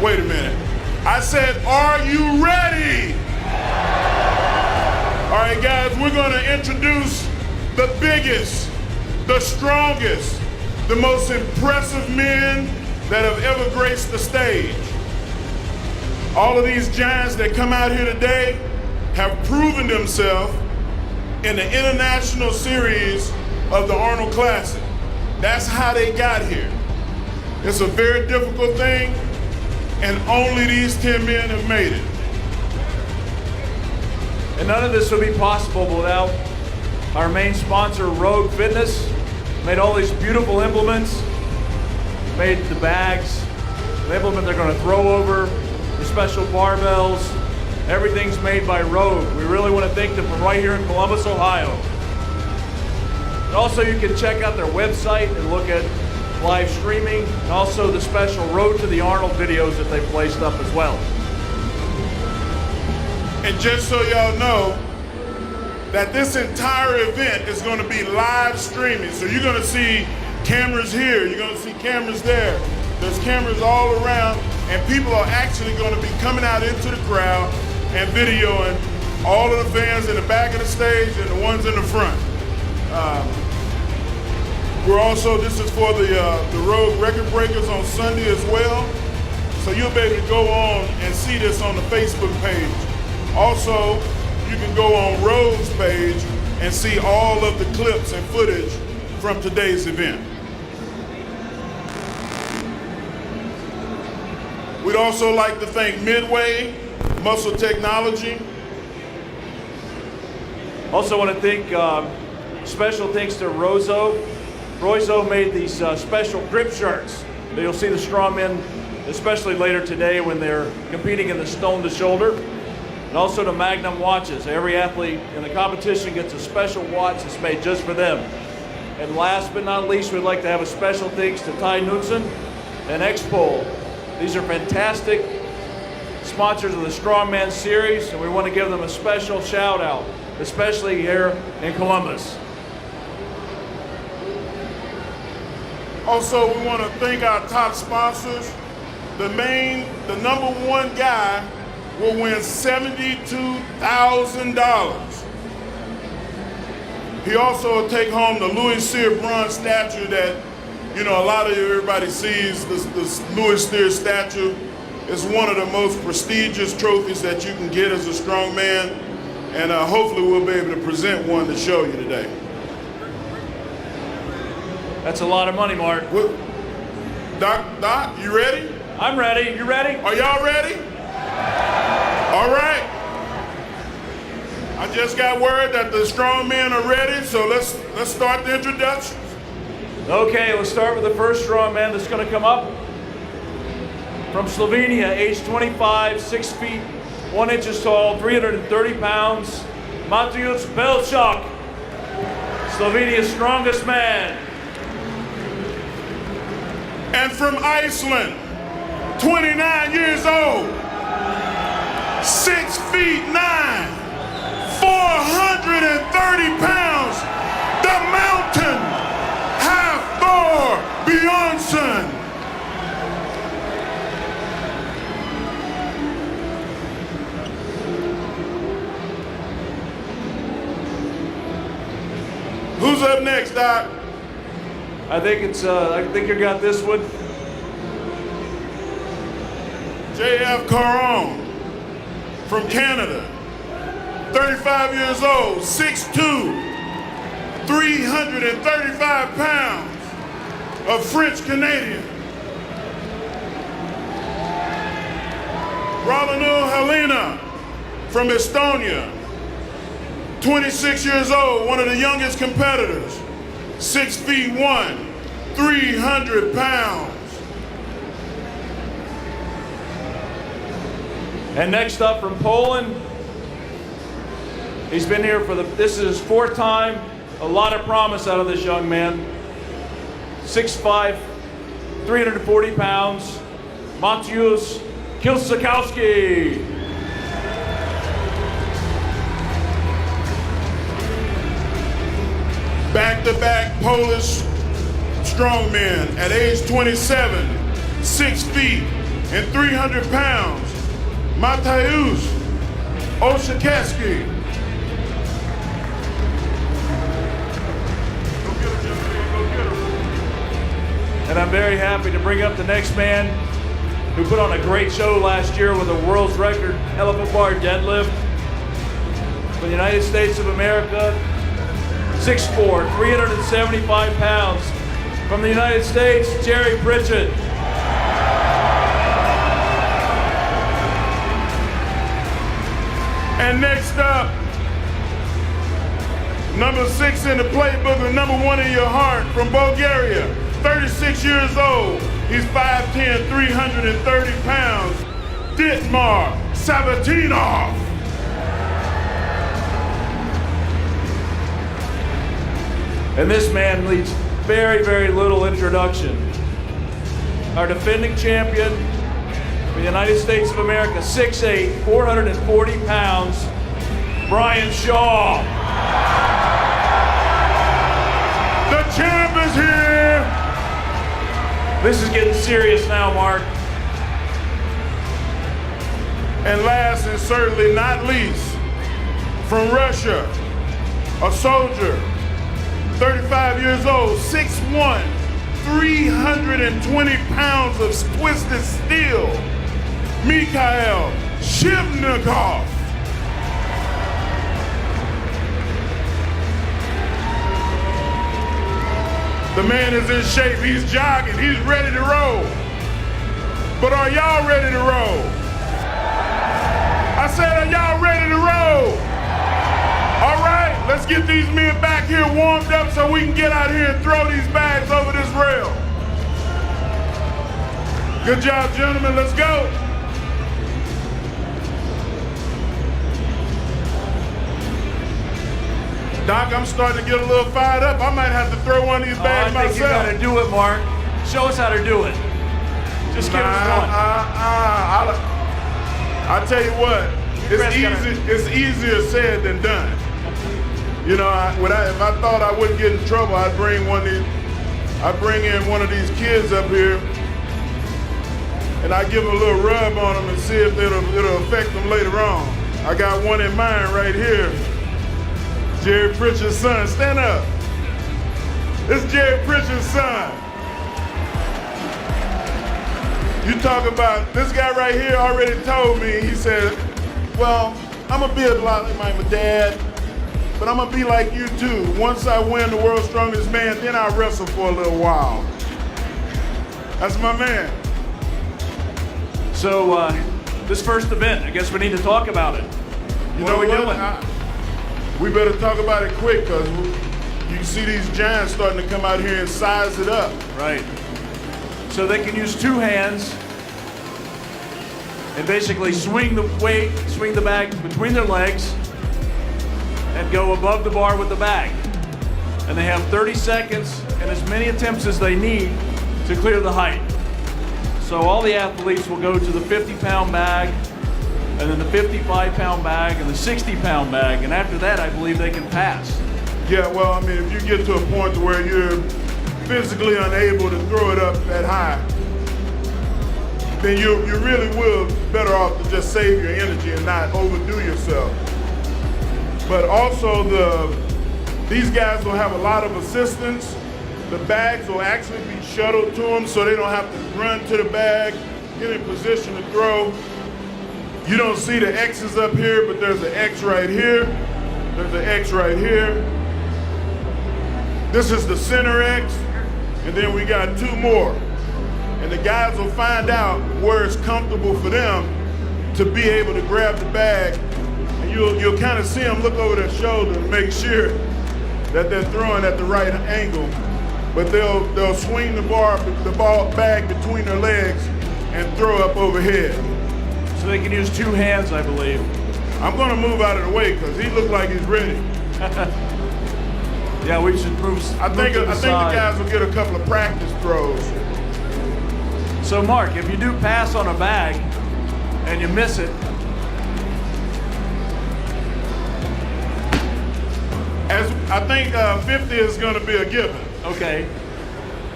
Wait a minute. I said, are you ready? All right, guys, we're going to introduce the biggest, the strongest, the most impressive men that have ever graced the stage. All of these giants that come out here today have proven themselves in the international series of the Arnold Classic. That's how they got here. It's a very difficult thing, and only these 10 men have made it. And none of this would be possible without our main sponsor, Rogue Fitness. Made all these beautiful implements, made the bags, the implement they're going to throw over, the special barbells. Everything's made by Rogue. We really want to thank them from right here in Columbus, Ohio. And also you can check out their website and look at live streaming, and also the special Road to the Arnold videos that they've placed up as well. And just so y'all know, that this entire event is going to be live streaming. So you're going to see cameras here, you're going to see cameras there. There's cameras all around, and people are actually going to be coming out into the crowd and videoing all of the fans in the back of the stage and the ones in the front. We're also, this is for the Rogue Record Breakers on Sunday as well. So you'll be able to go on and see this on the Facebook page. Also, you can go on Rogue's page and see all of the clips and footage from today's event. We'd also like to thank Midway, Muscle Technology. Also want to thank, special thanks to Rozo. Rozo made these special grip shirts that you'll see the strongmen, especially later today when they're competing in the stone to shoulder. And also to Magnum watches. Every athlete in the competition gets a special watch that's made just for them. And last but not least, we'd like to have a special thanks to Ty Knudsen and X-Pol. These are fantastic sponsors of the Strongman Series, and we want to give them a special shout out, especially here in Columbus. Also, we want to thank our top sponsors. The number one guy will win $72,000. He also will take home the Louis Cyr bronze statue that, you know, a lot of everybody sees. This Louis Cyr statue is one of the most prestigious trophies that you can get as a strong man, and hopefully we'll be able to present one to show you today. That's a lot of money, Mark. Well, Doc, you ready? I'm ready. You ready? Are y'all ready? All right. I just got word that the strong men are ready, so let's start the introductions. Okay, let's start with the first strong man that's going to come up. From Slovenia, age 25, 6 feet, 1 inches tall, 330 pounds, Mateusz Belchuk, Slovenia's strongest man. And from Iceland, 29 years old, 6 feet 9, 430 pounds, the mountain, Hafthor Bjornsson. Who's up next, Doc? I think you got this one. J.F. Caron from Canada, 35 years old, 6'2", 335 pounds, a French Canadian. Ralinu Helena from Estonia, 26 years old, one of the youngest competitors, 6 feet 1, 300 pounds. And next up from Poland, he's been here this is his 4th time. A lot of promise out of this young man. 6'5", 340 pounds, Mateusz Kilsakowski. Back-to-back Polish strongmen at age 27, 6 feet and 300 pounds, Mateusz Oshikeski. And I'm very happy to bring up the next man who put on a great show last year with a world's record elephant bar deadlift for the United States of America. 6'4", 375 pounds. From the United States, Jerry Pritchett. And next up, number 6 in the playbook and number 1 in your heart from Bulgaria, 36 years old. He's 5'10", 330 pounds. Dietmar Sabatinov. And this man needs very, very little introduction. Our defending champion for the United States of America, 6'8", 440 pounds, Brian Shaw. The champ is here. This is getting serious now, Mark. And last and certainly not least, from Russia, a soldier, 35 years old, 6'1", 320 pounds of twisted steel, Mikhail Shivnikov. The man is in shape, he's jogging, he's ready to roll. But are y'all ready to roll? I said, are y'all ready to roll? All right, let's get these men back here warmed up so we can get out here and throw these bags over this rail. Good job, gentlemen, let's go. Doc, I'm starting to get a little fired up. I might have to throw one of these bags myself. I think you gotta do it, Mark. Show us how to do it. Just give us one. I tell you what, it's easier said than done. You know, if I thought I wouldn't get in trouble, I'd bring in one of these kids up here, and I give them a little rub on them and see if it'll affect them later on. I got one in mind right here. Jerry Pritchett's son, stand up. This is Jerry Pritchett's son. You talk about, this guy right here already told me, he said, well, I'm gonna be a lot like my dad, but I'm gonna be like you too. Once I win the world's strongest man, then I'll wrestle for a little while. That's my man. So, this first event, I guess we need to talk about it. What are we doing? We better talk about it quick, because you see these giants starting to come out here and size it up. Right. So they can use 2 hands and basically swing the weight, swing the bag between their legs and go above the bar with the bag. And they have 30 seconds and as many attempts as they need to clear the height. So all the athletes will go to the 50-pound bag, and then the 55-pound bag, and the 60-pound bag, and after that, I believe they can pass. Yeah, well, I mean, if you get to a point to where you're physically unable to throw it up that high, then you really will better off to just save your energy and not overdo yourself. But also, these guys will have a lot of assistance. The bags will actually be shuttled to them so they don't have to run to the bag, get in position to throw. You don't see the X's up here, but there's an X right here. There's an X right here. This is the center X, and then we got 2 more. And the guys will find out where it's comfortable for them to be able to grab the bag. And you'll kind of see them look over their shoulder to make sure that they're throwing at the right angle. But they'll swing the ball bag between their legs and throw up overhead. So they can use 2 hands, I believe. I'm gonna move out of the way because he looks like he's ready. Yeah, we should move. I think the guys will get a couple of practice throws. So Mark, if you do pass on a bag and you miss it, I think 50 is gonna be a given. okay,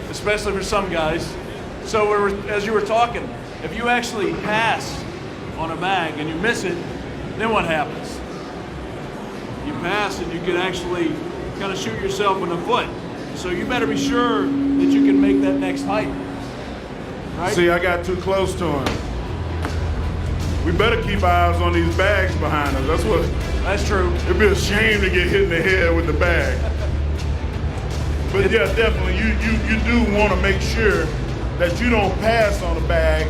especially for some guys. So as you were talking, if you actually pass on a bag and you miss it, then what happens? You pass and you can actually kind of shoot yourself in the foot. So you better be sure that you can make that next height. Right? See, I got too close to him. We better keep our eyes on these bags behind us. That's true. It'd be a shame to get hit in the head with the bag. But yeah, definitely, you do want to make sure that you don't pass on a bag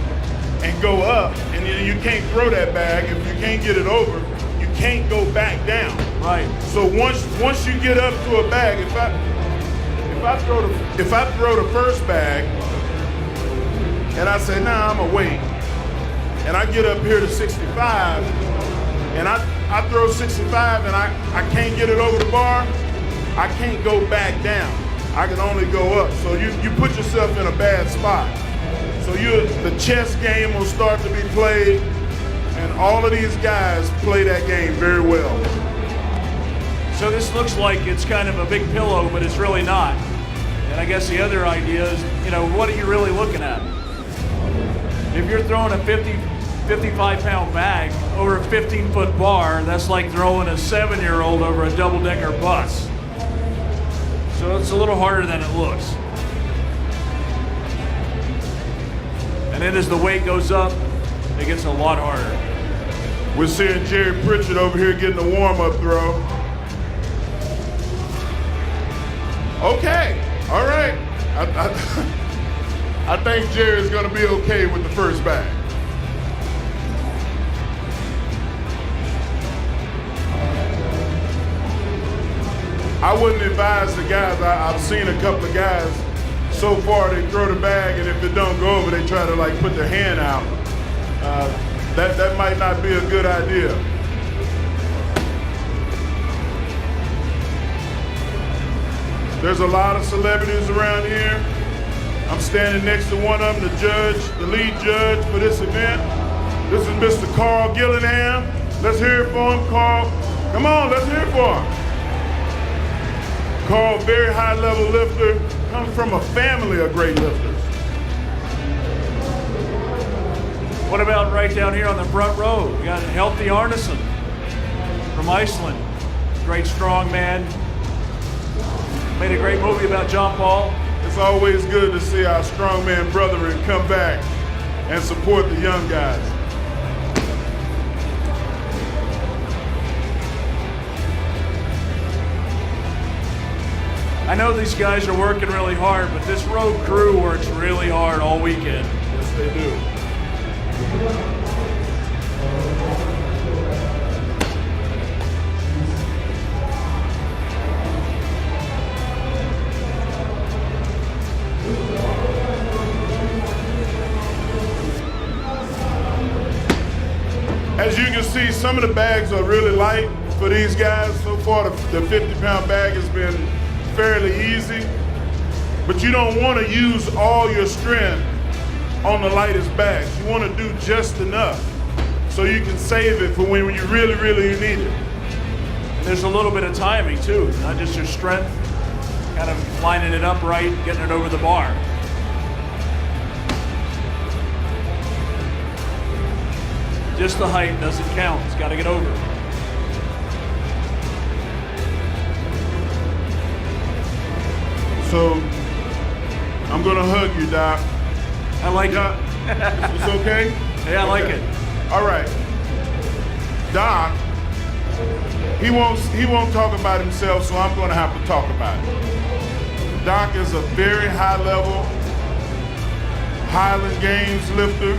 and go up, and you can't throw that bag. If you can't get it over, you can't go back down. Right. So once you get up to a bag, if I throw the first bag, and I say, nah, I'm gonna wait, and I get up here to 65, and I throw 65, and I can't get it over the bar, I can't go back down. I can only go up. So you put yourself in a bad spot. So the chess game will start to be played, and all of these guys play that game very well. So this looks like it's kind of a big pillow, but it's really not. And I guess the other idea is, what are you really looking at? If you're throwing a 55-pound bag over a 15-foot bar, that's like throwing a 7-year-old over a double-decker bus. So it's a little harder than it looks. And then as the weight goes up, it gets a lot harder. We're seeing Jerry Pritchard over here getting a warm-up throw. Okay, all right. I think Jerry's gonna be okay with the first bag. I wouldn't advise the guys. I've seen a couple of guys so far, they throw the bag, and if it don't go over, they try to put their hand out. That might not be a good idea. There's a lot of celebrities around here. I'm standing next to one of them, the lead judge for this event. This is Mr. Carl Gillingham. Let's hear it for him, Carl. Come on, let's hear it for him. Carl, very high-level lifter, comes from a family of great lifters. What about right down here on the front row? We got Healthy Arneson from Iceland. Great strong man. Made a great movie about John Paul. It's always good to see our strongman brethren come back and support the young guys. I know these guys are working really hard, but this road crew works really hard all weekend. Yes, they do. As you can see, some of the bags are really light for these guys. So far, the 50-pound bag has been fairly easy, but you don't want to use all your strength on the lightest bags. You want to do just enough so you can save it for when you really, really need it. And there's a little bit of timing too, not just your strength, kind of lining it up right, getting it over the bar. Just the height doesn't count, it's got to get over. So, I'm gonna hug you, Doc. I like Doc, it. it's okay? Yeah, I like it. All right. Doc, he won't talk about himself, so I'm gonna have to talk about it. Doc is a very high-level Highland Games lifter.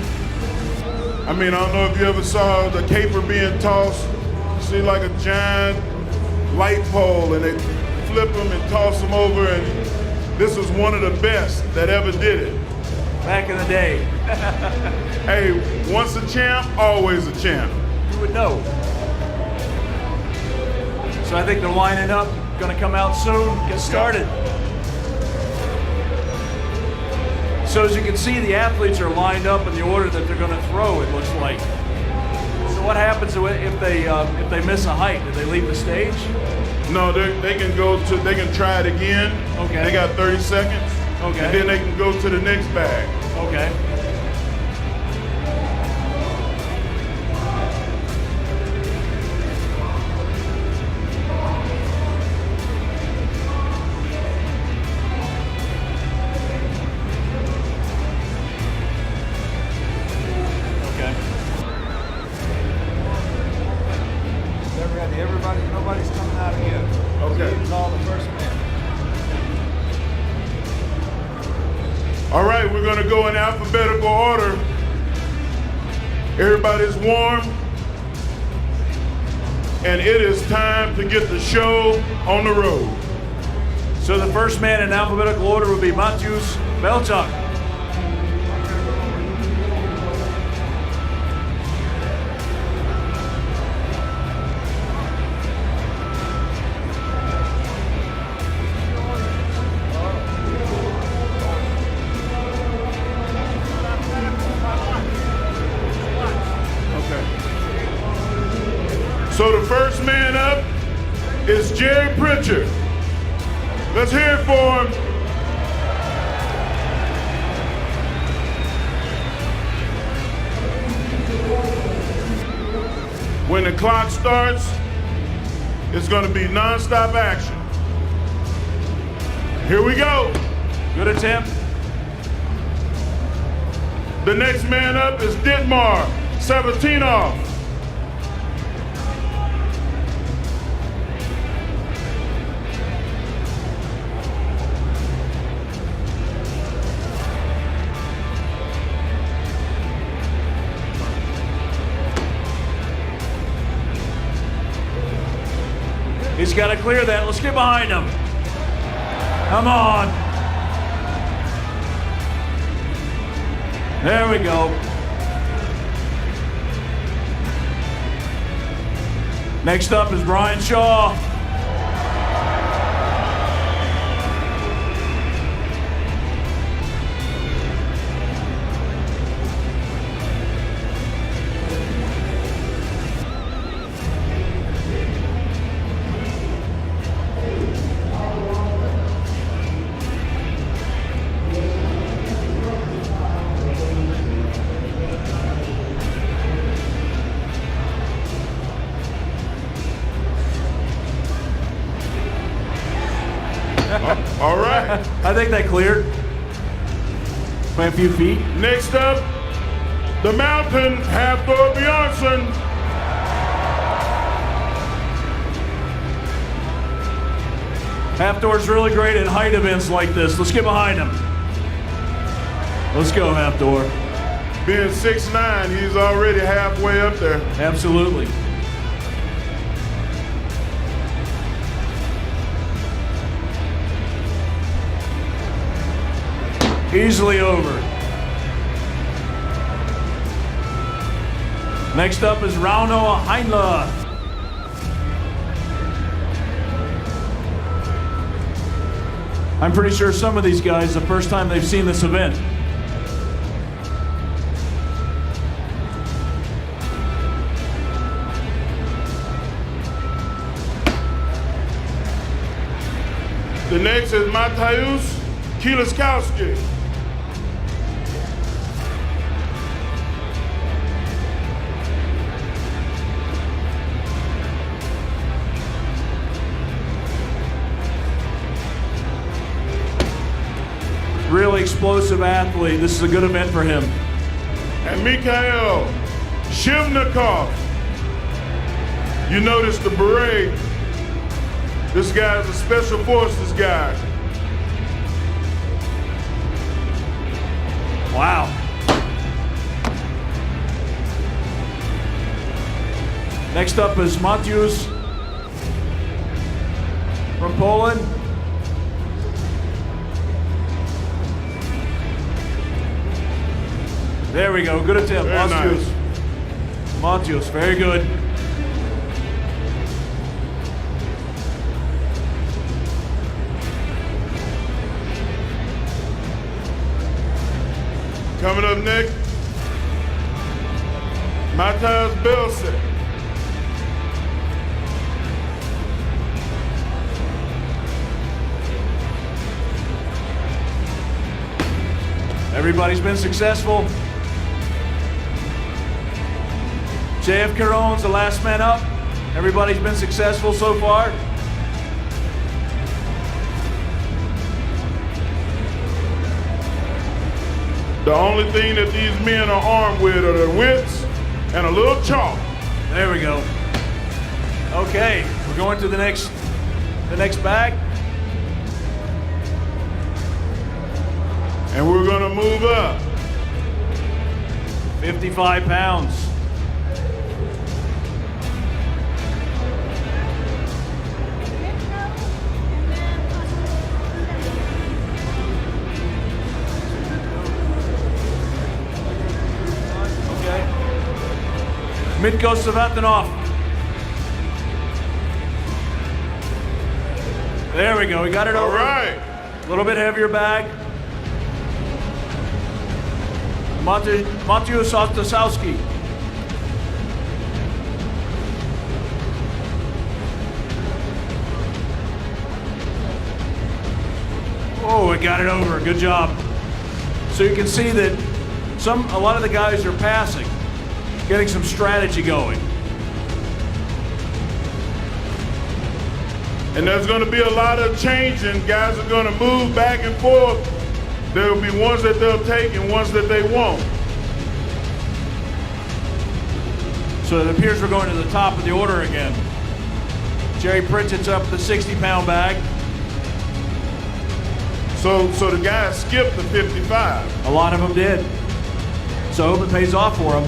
I mean, I don't know if you ever saw the caper being tossed. You see like a giant light pole, and they flip them and toss them over, and this was one of the best that ever did it. Back in the day. Hey, once a champ, always a champ. You would know. So I think they're lining up, gonna come out soon, get started. So as you can see, the athletes are lined up in the order that they're gonna throw, it looks like. So what happens if they miss a height? Do they leave the stage? No, they can try it again. Okay. They got 30 seconds. Okay. And then they can go to the next bag. Okay. going to go in alphabetical order. Everybody's warm. And it is time to get the show on the road. So the first man in alphabetical order would be Mateusz Belczak. So the first man up is Jerry Pritchard. Let's hear it for him. When the clock starts, it's going to be nonstop action. Here we go. Good attempt. The next man up is Dietmar Sabatinov. He's got to clear that. Let's get behind him. Come on. There we go. Next up is Brian Shaw. All right. I think that cleared by a few feet. Next up, the Mountain Hafthor Bjornsson. Hafthor's really great at height events like this. Let's get behind him. Let's go, Hafthor. Being 6'9", he's already halfway up there. Absolutely. Easily over. Next up is Rauno Heinle. I'm pretty sure some of these guys, the first time they've seen this event. The next is Mateusz Kieliszkowski. Really explosive athlete. This is a good event for him. And Mikhail Shivnikov. You notice the beret. This guy's a special forces guy. Wow. Next up is Mateusz from Poland. There we go. Good attempt. Very Mateusz. nice. Mateusz, very good. Coming up next, Mateusz Belczak. Everybody's been successful. JF Caron's the last man up. Everybody's been successful so far. The only thing that these men are armed with are their wits and a little chalk. There we go. Okay, we're going to the next bag. And we're gonna move up. 55 pounds. Okay. Mitko Savatanov. There we go. We got it over. All right. A little bit heavier bag. Mateusz Ostaszowski. Oh, we got it over. Good job. So you can see that a lot of the guys are passing, getting some strategy going. And there's going to be a lot of changing. Guys are going to move back and forth. There will be ones that they'll take and ones that they won't. So it appears we're going to the top of the order again. Jerry Pritchett's up the 60-pound bag. So the guys skipped the 55. A lot of them did. So I hope it pays off for them.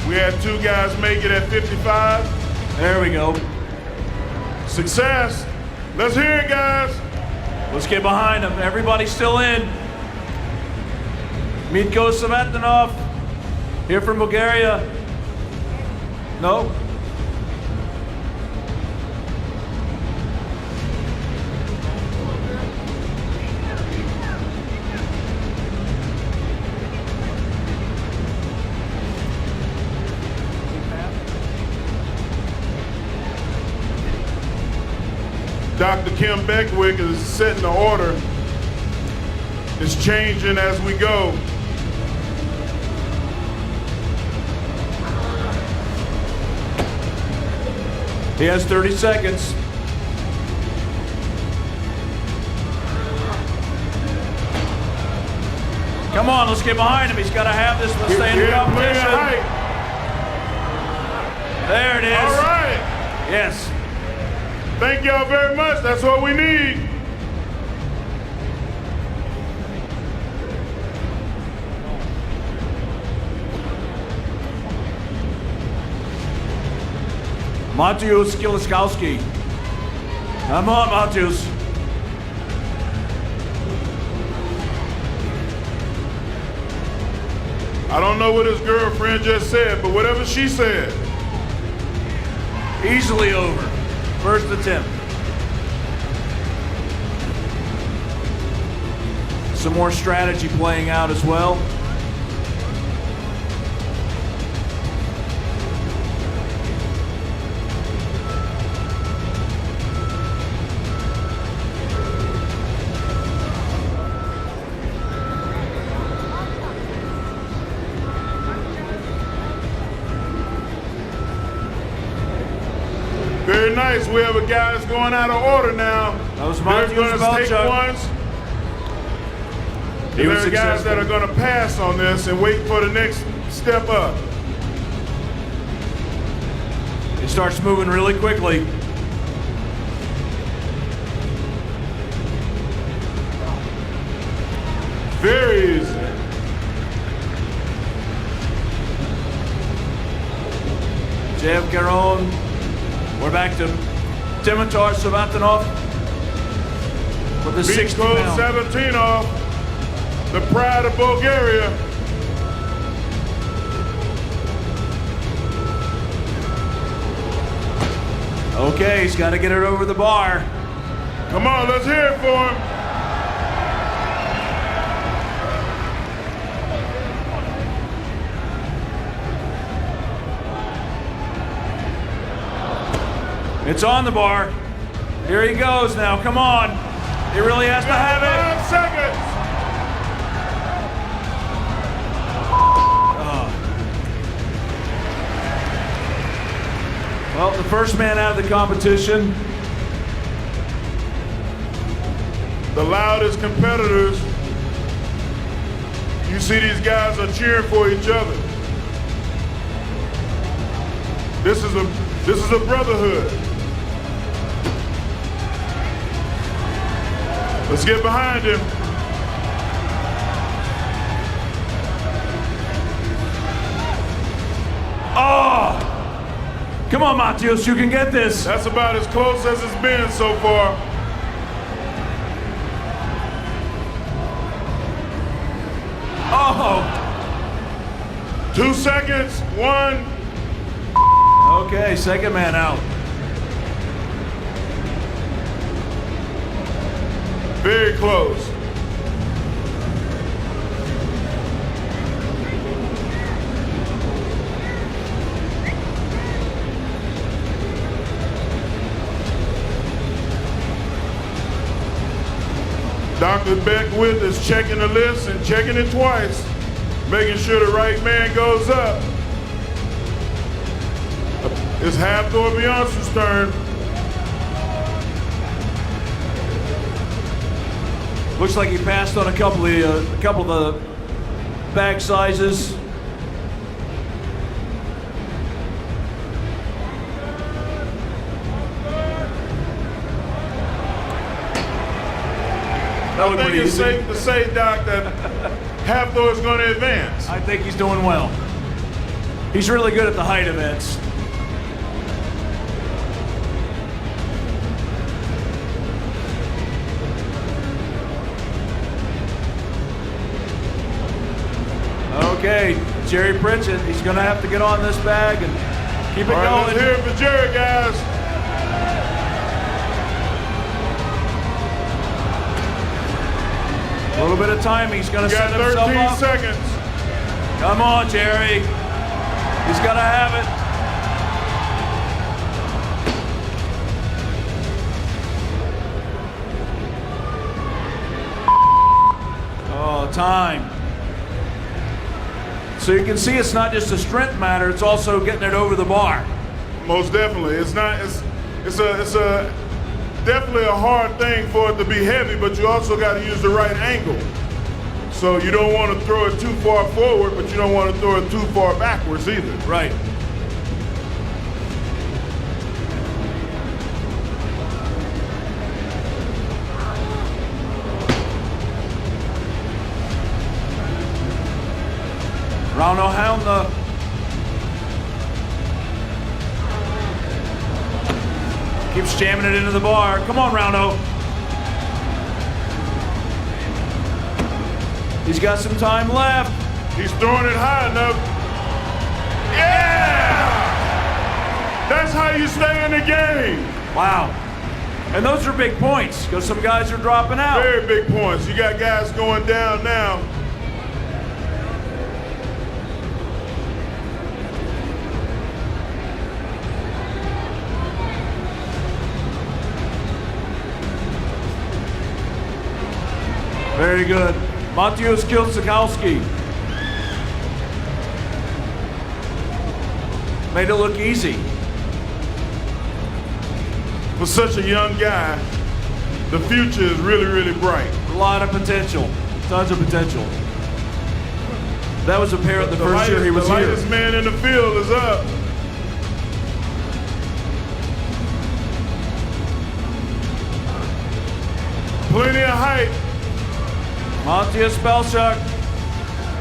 We had 2 guys make it at 55. There we go. Success. Let's hear it, guys. Let's get behind them. Everybody's still in. Mitko Savatanov, here from Bulgaria. No? Dr. Kim Beckwick is setting the order. It's changing as we go. He has 30 seconds. Come on, let's get behind him. He's got to have this one stay in the competition. There it is. All right. Yes. Thank y'all very much. That's what we need. Mateusz Kieliszkowski. Come on, Mateusz. I don't know what his girlfriend just said, but whatever she said. Easily over. First attempt. Some more strategy playing out as well. Very nice. We have a guy that's going out of order now. That was They're going to take Valchuk. ones. And there are guys that are going to pass on this and wait for the next step up. It starts moving really quickly. Very easy. Jeff Garon. We're back to Dimitar Savatanov with the 60 pound. Savatanov, the pride of Bulgaria. Okay, he's got to get it over the bar. Come on, let's hear it for him. It's on the bar. Here he goes now. Come on. He really has to have it. 5 seconds. Well, the first man out of the competition. The loudest competitors. You see these guys are cheering for each other. This is a brotherhood. Let's get behind him. Come on, Matius, you can get this. That's about as close as it's been so far. Oh. 2 seconds, 1. Okay, second man out. Very close. Dr. Beckwith is checking the list and checking it twice, making sure the right man goes up. It's Hafthor Beyonce's turn. Looks like he passed on a couple of the bag sizes. I think it's safe to say, Doc, that Hafthor is going to advance. I think he's doing well. He's really good at the height events. Okay, Jerry Pritchett, he's going to have to get on this bag and keep it going. Let's hear it for Jerry, guys. A little bit of timing, he's going to set himself up. 13 seconds. Come on, Jerry. He's got to have it. Oh, time. So you can see it's not just a strength matter, it's also getting it over the bar. Most definitely. It's definitely a hard thing for it to be heavy, but you also got to use the right angle. So you don't want to throw it too far forward, but you don't want to throw it too far backwards either. Right. Rauno Helna. Keeps jamming it into the bar. Come on, Rauno. He's got some time left. He's throwing it high enough. Yeah! That's how you stay in the game. Wow. And those are big points because some guys are dropping out. Very big points. You got guys going down now. Very good. Matius Kilczykowski. Made it look easy. For such a young guy, the future is really, really bright. A lot of potential. Tons of potential. That was apparent the first year he was here. The lightest man in the field is up. Plenty of height. Matias Belchuk.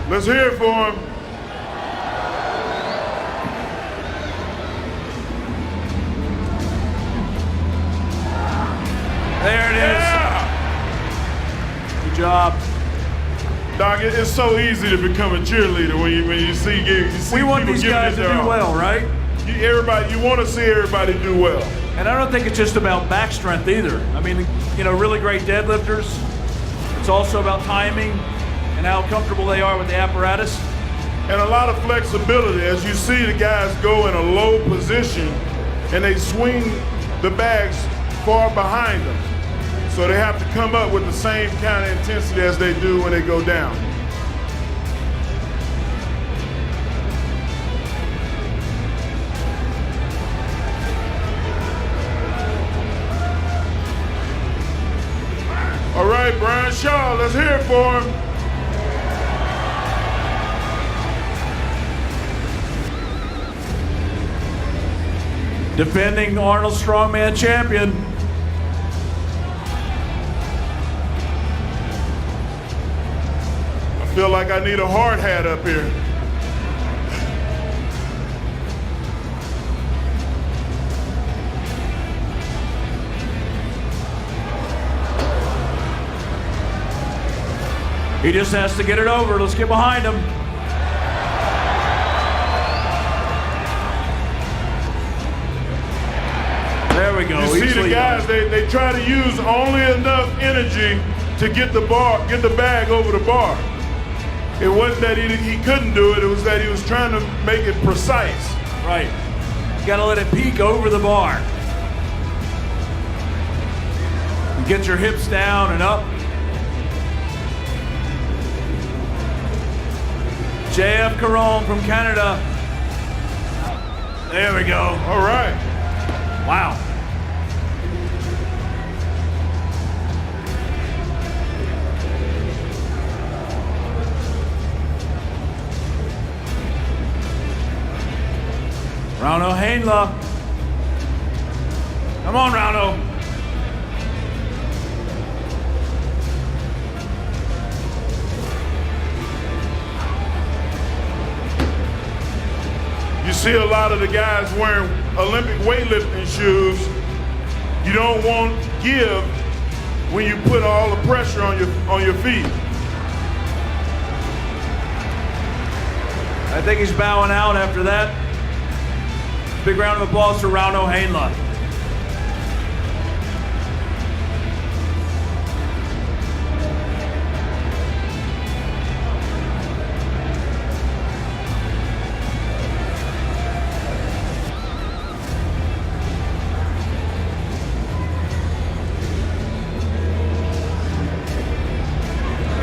Let's hear it for him. There it is. Yeah. Good job. Doc, it's so easy to become a cheerleader when you see we want these giving guys it to their do all. well, right? You want to see everybody do well. And I don't think it's just about back strength either. I mean, you know, really great deadlifters. It's also about timing and how comfortable they are with the apparatus. And a lot of flexibility as you see the guys go in a low position and they swing the bags far behind them. So they have to come up with the same kind of intensity as they do when they go down. All right, Brian Shaw, let's hear it for him. Defending Arnold Strongman champion. I feel like I need a hard hat up here. He just has to get it over. Let's get behind him. There we go. You see the guys, they try to use only enough energy to get the bag over the bar. It wasn't that he couldn't do it, it was that he was trying to make it precise. Right. You gotta let it peek over the bar. You get your hips down and up. JF Caron from Canada. There we go. All right. Wow. Rauno Hainla. Come on, Rauno. You see a lot of the guys wearing Olympic weightlifting shoes. You don't want to give when you put all the pressure on your feet. I think he's bowing out after that. Big round of applause for Rauno Hainla.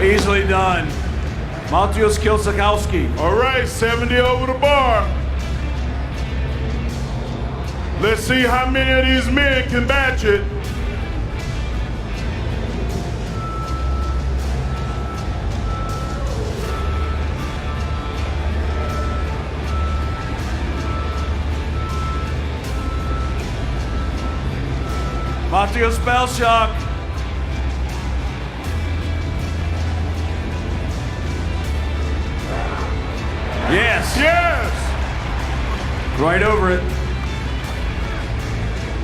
Easily done. Mateusz Kilsakowski. All right, 70 over the bar. Let's see how many of these men can match it. Mateusz Belchak. Yes. Yes. Right over it.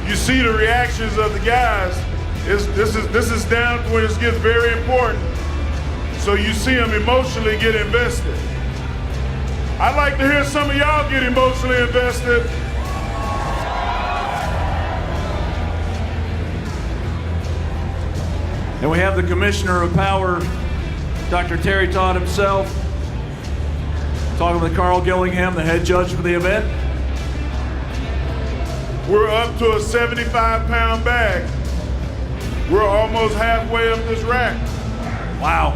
You see the reactions of the guys. This is down when it gets very important. So you see them emotionally get invested. I'd like to hear some of y'all get emotionally invested. And we have the Commissioner of Power, Dr. Terry Todd himself, talking with Carl Gillingham, the head judge for the event. We're up to a 75-pound bag. We're almost halfway up this rack. Wow.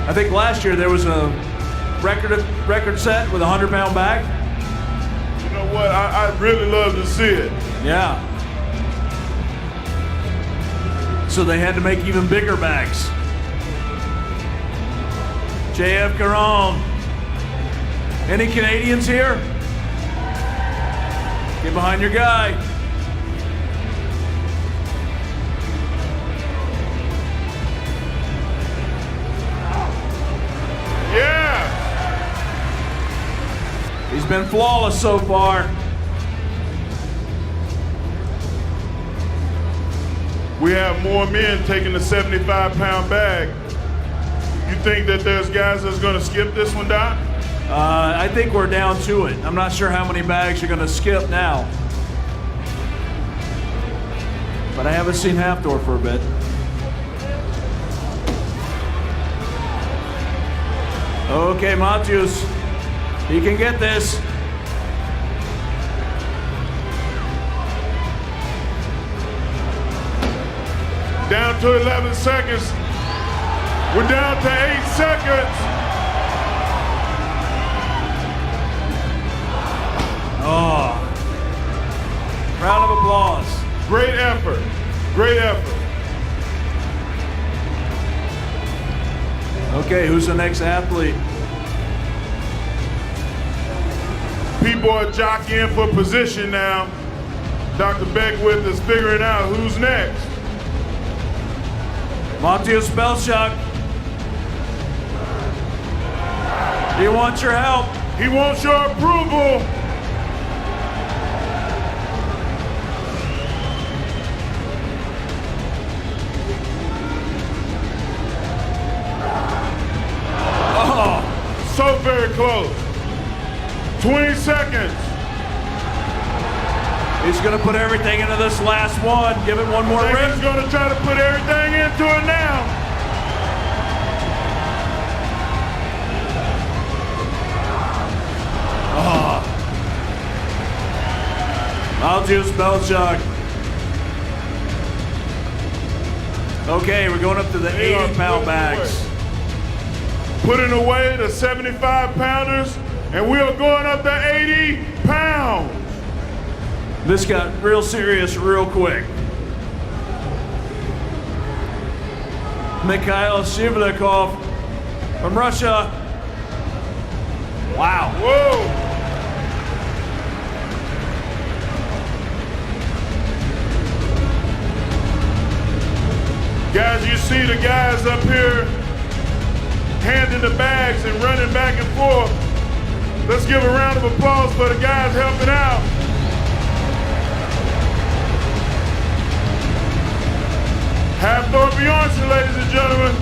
I think last year there was a record set with a 100-pound bag. You know what? I'd really love to see it. Yeah. So they had to make even bigger bags. JF Caron. Any Canadians here? Get behind your guy. Yeah. He's been flawless so far. We have more men taking the 75-pound bag. You think that there's guys that's going to skip this one, Doc? I think we're down to it. I'm not sure how many bags you're going to skip now. But I haven't seen Halfdor for a bit. Okay, Mateusz. He can get this. Down to 11 seconds. We're down to 8 seconds. Oh. Round of applause. Great effort. Great effort. Okay, who's the next athlete? People are jockeying for position now. Dr. Beckwith is figuring out who's next. Mateusz Belchak. He wants your help. He wants your approval. close. 20 seconds. He's going to put everything into this last one. Give it one more rip. He's going to try to put everything into it now. I'll juice Belchuk. Okay, we're going up to the 80-pound bags. Putting away the 75-pounders, and we are going up to 80 pounds. This got real serious real quick. Mikhail Shivlikov from Russia. Wow. Whoa. Guys, you see the guys up here handing the bags and running back and forth. Let's give a round of applause for the guys helping out. Hafthor Bjornsson, ladies and gentlemen.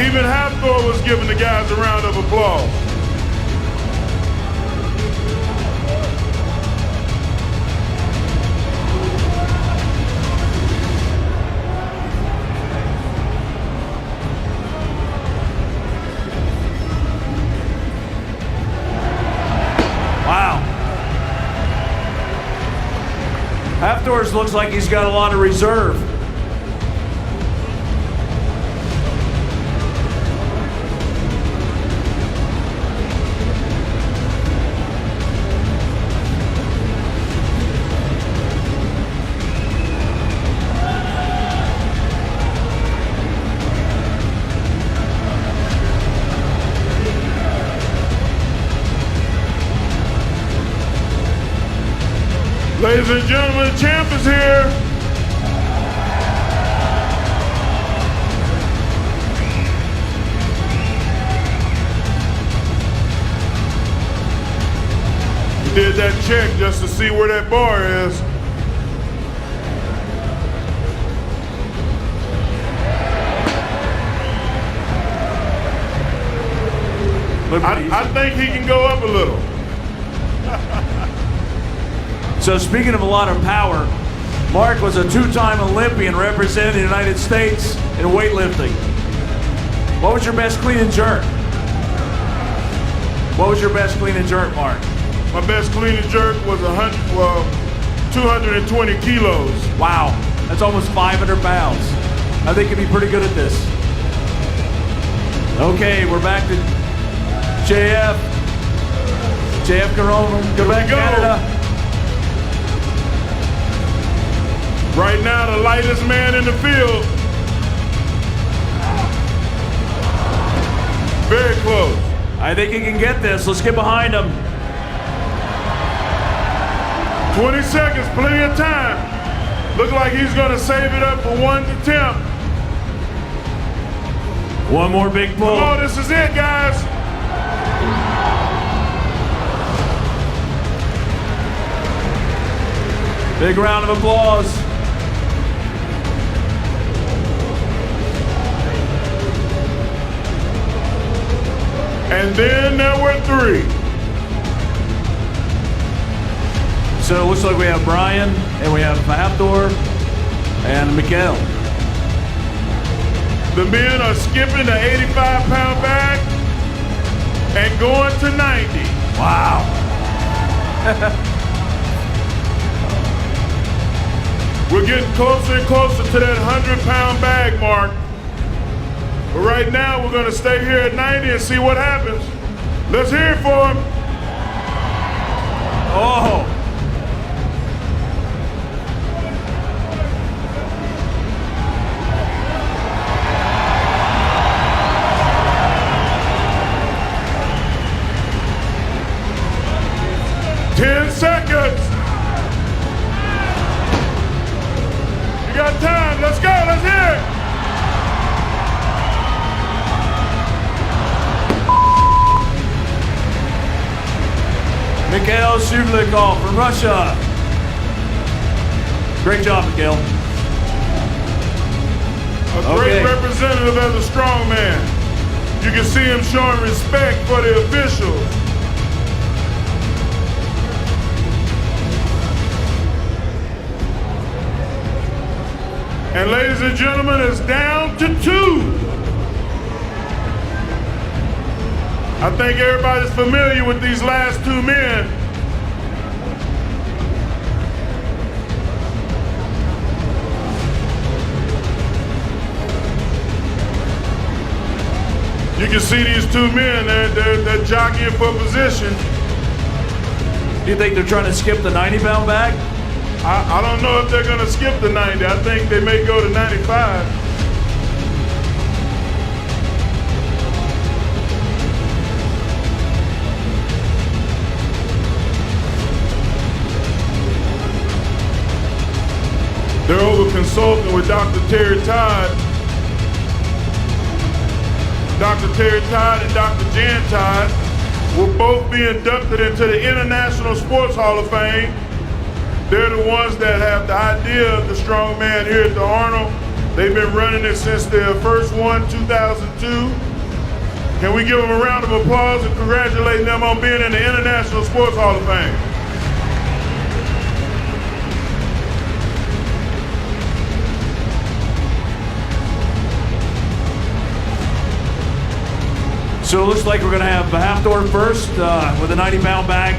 Even Hafthor was giving the guys a round of applause. Hafthor looks like he's got a lot of reserve. Ladies and gentlemen, the champ is here. He did that check just to see where that bar is. I think he can go up a little. So speaking of a lot of power, Mark was a two-time Olympian representing the United States in weightlifting. What was your best clean and jerk? What was your best clean and jerk, Mark? My best clean and jerk was 220 kilos. Wow, that's almost 500 pounds. I think you'd be pretty good at this. Okay, we're back to JF. JF Quebec, Canada. Right now, the lightest man in the field. Very close. I think he can get this. Let's get behind him. 20 seconds, plenty of time. Look like he's gonna save it up for one attempt. One more big pull. Come on, this is it, guys. Big round of applause. And then there were three. So it looks like we have Brian, and we have Hafthor, and Mikhail. The men are skipping the 85-pound bag and going to 90. Wow. We're getting closer and closer to that 100-pound bag mark. But right now, we're gonna stay here at 90 and see what happens. Let's hear it for him. Oh. Seconds. You got time. Let's go. Let's hear it. Mikhail Shivlikov from Russia. Great job, Mikhail. A great representative as a strongman. You can see him showing respect for the officials. And ladies and gentlemen, it's down to 2. I think everybody's familiar with these last 2 men. You can see these 2 men, they're jockeying for position. Do you think they're trying to skip the 90-pound bag? I don't know if they're going to skip the 90. I think they may go to 95. They're over consulting with Dr. Terry Todd. Dr. Terry Todd and Dr. Jan Todd will both be inducted into the International Sports Hall of Fame. They're the ones that have the idea of the strongman here at the Arnold. They've been running it since their first one, 2002. Can we give them a round of applause and congratulate them on being in the International Sports Hall of Fame? So it looks like we're going to have Hafthor first with a 90-pound bag.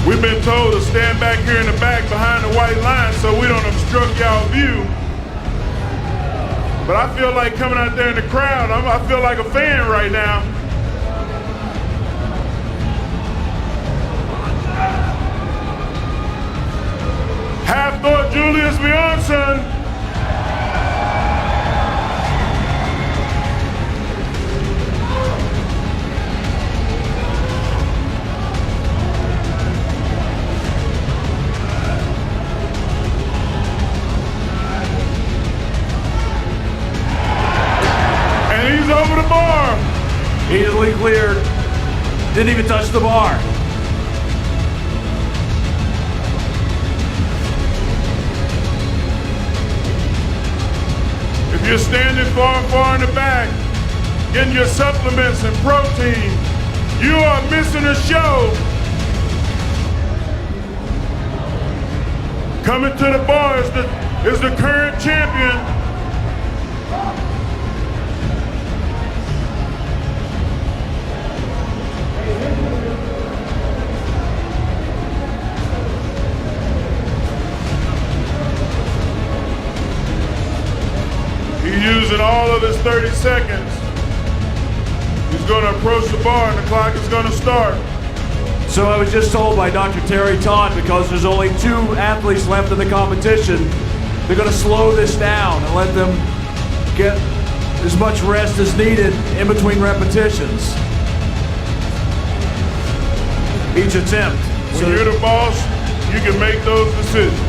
We've been told to stand back here in the back behind the white line so we don't obstruct y'all view. But I feel like coming out there in the crowd, I feel like a fan right now. Hafthor Julius Bjornsson. Over the bar. Easily cleared. Didn't even touch the bar. If you're standing far in the back, getting your supplements and protein, you are missing a show. Coming to the bar is the current champion. He's using all of his 30 seconds. He's going to approach the bar and the clock is going to start. So I was just told by Dr. Terry Todd, because there's only 2 athletes left in the competition, they're going to slow this down and let them get as much rest as needed in between repetitions. Each attempt. When you're the boss, you can make those decisions.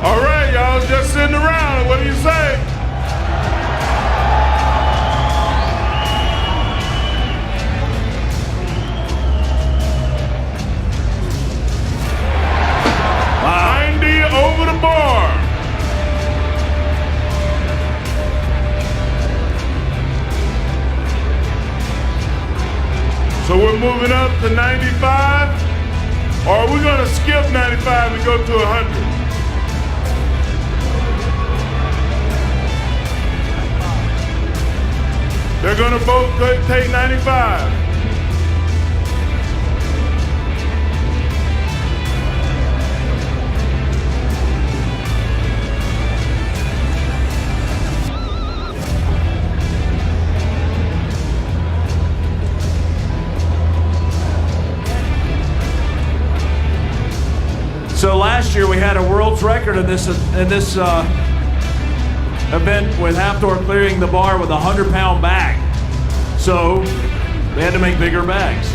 All right, y'all, just sitting around. What do you say? Wow. 90 over the bar. So we're moving up to 95, or are we gonna skip 95 and go to 100? They're gonna both take 95. world's record in this event with Hafthor clearing the bar with a 100-pound bag. So they had to make bigger bags.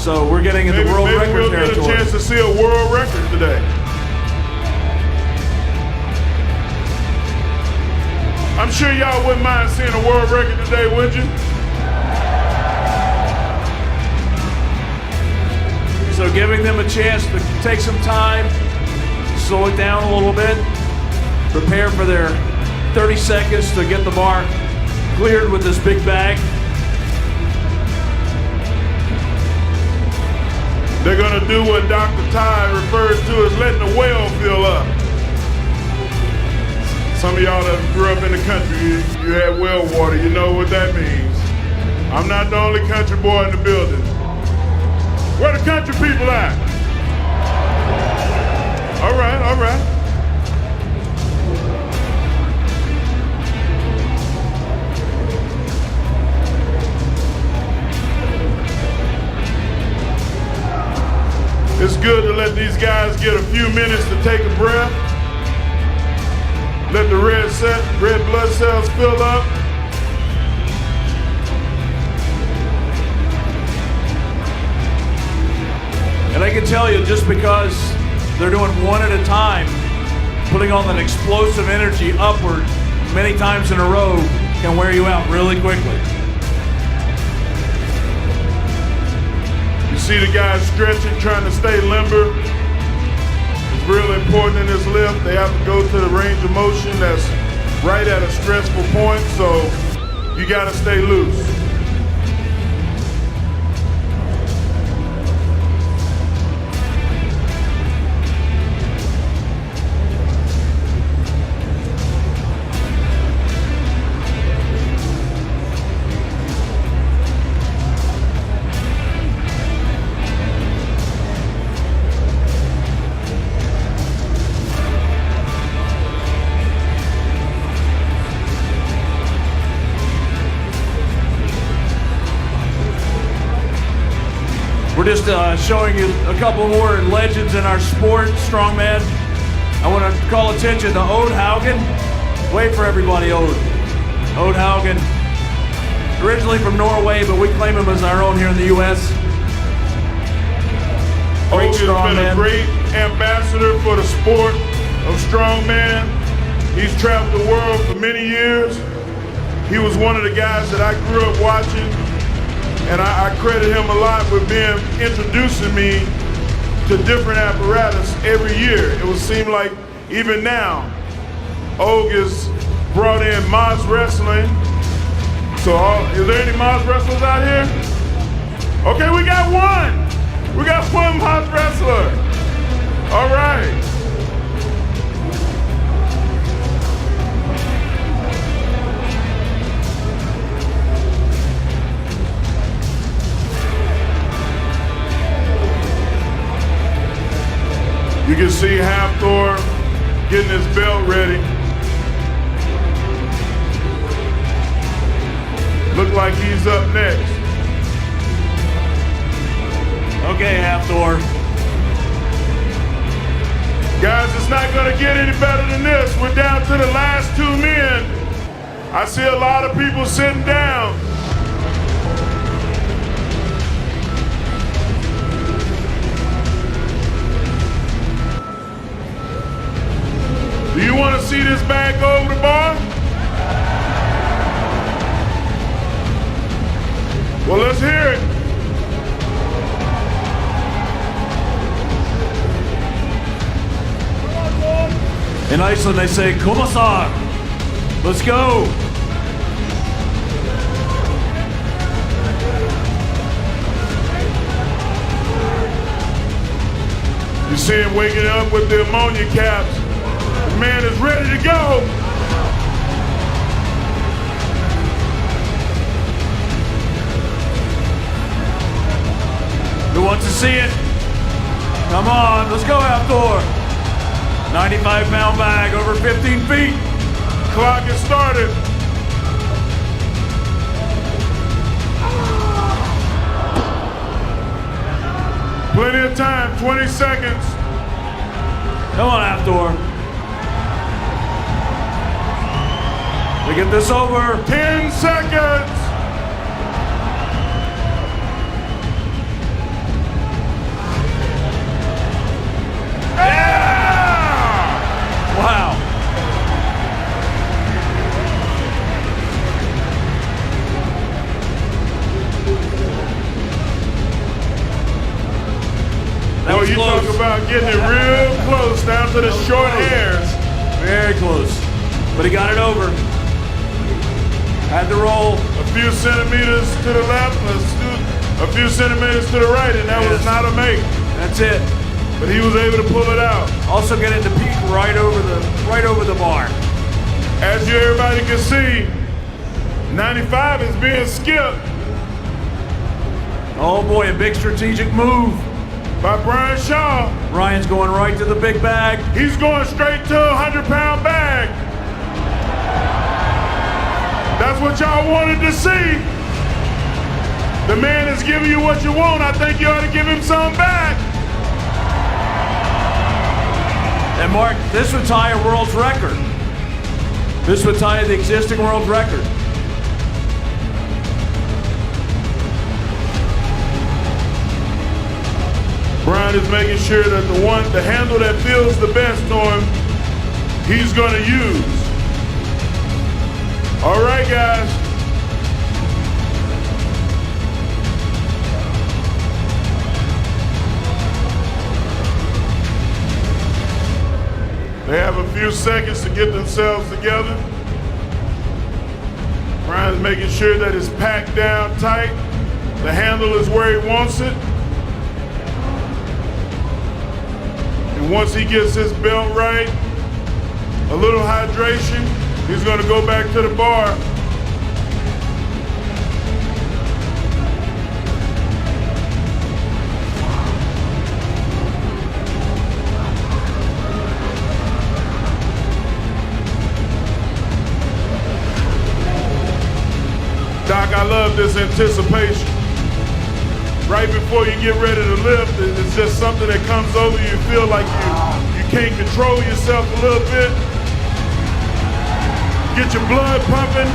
So we're getting into world record we'll territory. Get a chance to see a world record today. I'm sure y'all wouldn't mind seeing a world record today, would you? So giving them a chance to take some time, slow it down a little bit, prepare for their 30 seconds to get the bar cleared with this big bag. They're gonna do what Dr. Ty refers to as letting the well fill up. Some of y'all that grew up in the country, you had well water, you know what that means. I'm not the only country boy in the building. Where the country people at? All right, all right. It's good to let these guys get a few minutes to take a breath. Let the red blood cells fill up. And I can tell you, just because they're doing one at a time, putting on that explosive energy upward many times in a row can wear you out really quickly. You see the guys stretching, trying to stay limber. It's really important in this lift. They have to go to the range of motion that's right at a stressful point, so you gotta stay loose. We're just showing you a couple more legends in our sport, strongman. I want to call attention to Ode Haugen. Wait for everybody, Ode. Ode Haugen, originally from Norway, but we claim him as our own here in the U.S. Ode has been a great ambassador for the sport of strongman. He's traveled the world for many years. He was one of the guys that I grew up watching. And I credit him a lot with introducing me to different apparatus every year. It would seem like even now, Og has brought in Moz Wrestling. So is there any Moz wrestlers out here? Okay, we got one. We got one Moz wrestler. All right. You can see Hafthor getting his belt ready. Look like he's up next. Okay, Hafthor. Guys, it's not gonna get any better than this. We're down to the last 2 men. I see a lot of people sitting down. Do you want to see this bag go over the bar? Well, let's hear it. In Iceland, they say, Komasar. Let's go. You see him waking up with the ammonia caps. The man is ready to go. Who wants to see it? Come on, let's go, Hafthor. 95-pound bag, over 15 feet. Clock has started. Plenty of time, 20 seconds. Come on, Hafthor. We get this over. 10 seconds. Yeah! Wow. That was you close. talk about getting it real close down to the short hairs. Very close. But he got it over. Had to roll. A few centimeters to the left, a few centimeters to the right, and that was not a make. That's it. But he was able to pull it out. Also getting to peak right over the bar. As everybody can see, 95 is being skipped. Oh boy, a big strategic move by Brian Shaw. Ryan's going right to the big bag. He's going straight to a 100-pound bag. That's what y'all wanted to see. The man is giving you what you want. I think you ought to give him some back. And Mark, this would tie a world's record. This would tie the existing world record. Brian is making sure that the handle that feels the best to him, he's gonna use. All right, guys. They have a few seconds to get themselves together. Brian's making sure that it's packed down tight. The handle is where he wants it. And once he gets his belt right, a little hydration, he's going to go back to the bar. Doc, I love this anticipation. Right before you get ready to lift, it's just something that comes over you. You feel like you can't control yourself a little bit. Get your blood pumping.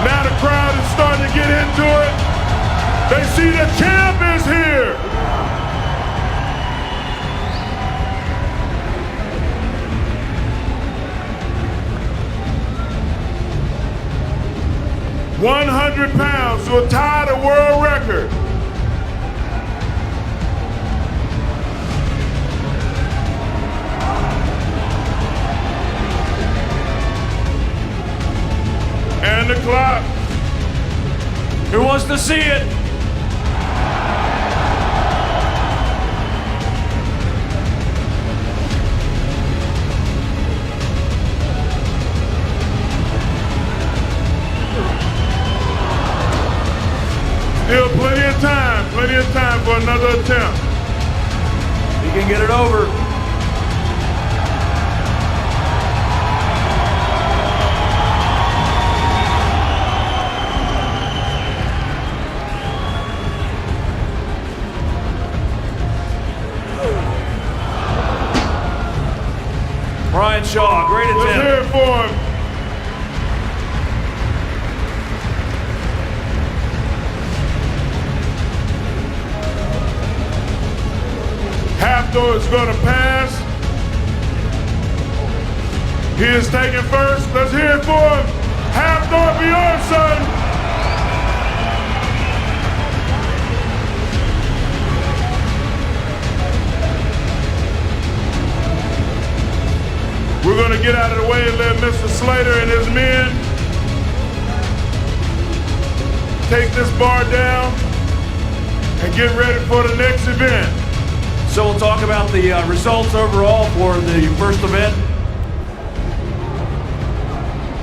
Now the crowd is starting to get into it. They see the champ is here. £100 to tie the world record. And the clock. Who wants to see it? Still plenty of time for another attempt. He can get it over. Brian Shaw, great attempt. Let's hear it for him. Hafthor is going to pass. He is taking first. Let's hear it for him. Hafthor Bjornsson. We're going to get out of the way and let Mr. Slater and his men take this bar down and get ready for the next event. So we'll talk about the results overall for the first event.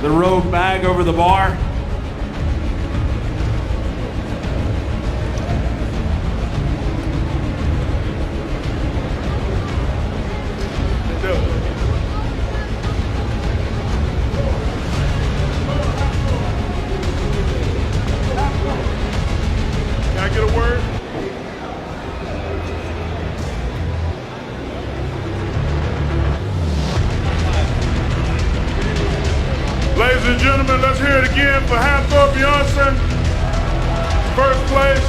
The rogue bag over the bar. Can I get a word? Ladies and gentlemen, let's hear it again for Hathor Bjornsson, first place.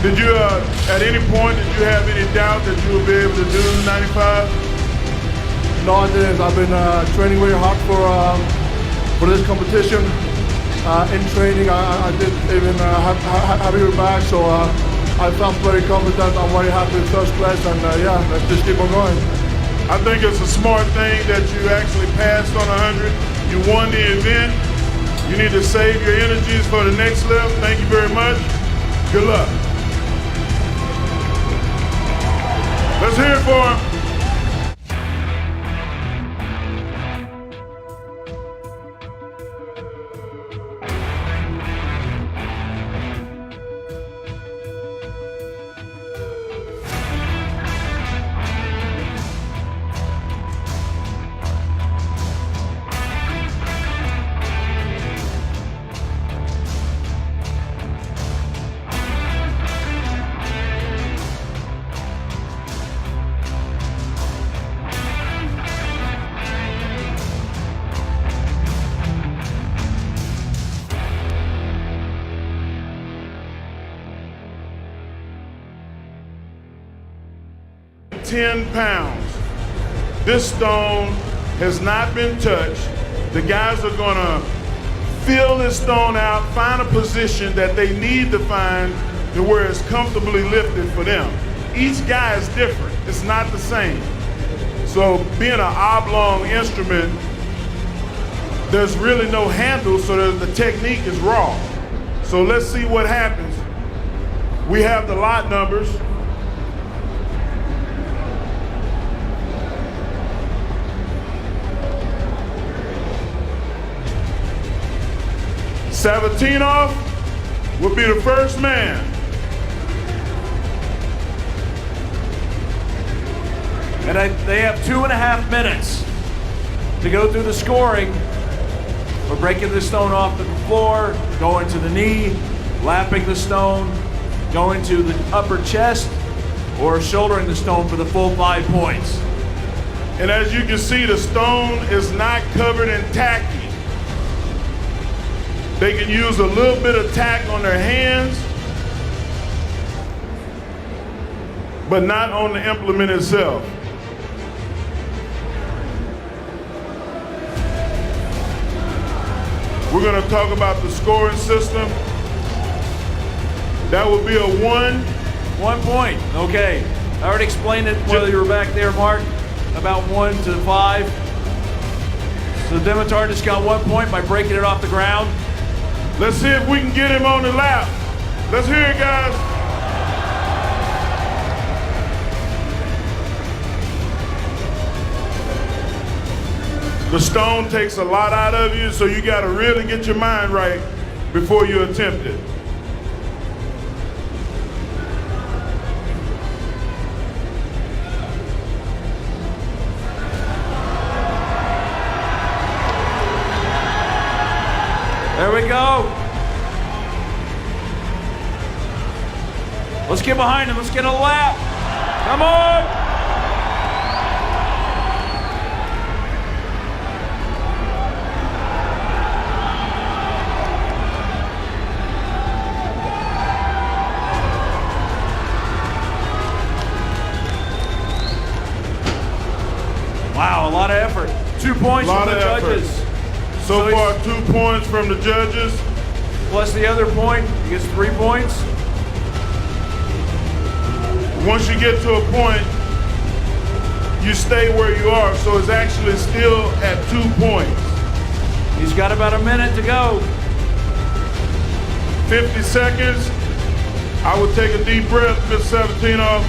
Did you, at any point, did you have any doubt that you would be able to do 95? No, I didn't. I've been training very hard for this competition. In training, I did even have your back, so I felt very confident. I'm very happy with first place, and yeah, let's just keep on going. I think it's a smart thing that you actually passed on 100. You won the event. You need to save your energies for the next lift. Thank you very much. Good luck. Let's hear it for him. £10. This stone has not been touched. The guys are gonna feel this stone out, find a position that they need to find to where it's comfortably lifted for them. Each guy is different, it's not the same. So being an oblong instrument, there's really no handle, so the technique is raw. So let's see what happens. We have the lot numbers. Savatinov will be the first man. And they have 2.5 minutes to go through the scoring. We're breaking the stone off the floor, going to the knee, lapping the stone, going to the upper chest, or shouldering the stone for the full 5 points. And as you can see, the stone is not covered in tacky. They can use a little bit of tack on their hands, but not on the implement itself. We're gonna talk about the scoring system. That will be a 1. 1 point, okay. I already explained it while you were back there, Mark, about 1 to 5. So Dimitar just got 1 point by breaking it off the ground. Let's see if we can get him on the lap. Let's hear it, guys. The stone takes a lot out of you, so you gotta really get your mind right before you attempt it. There we go. Let's get behind him. Let's get a lap. Come on. Wow, a lot of effort. 2 points from the judges. So far, 2 points from the judges. Plus the other point, he gets 3 points. Once you get to a point, you stay where you are, so it's actually still at 2 points. He's got about a minute to go. 50 seconds. I would take a deep breath, Mr. Savatinov.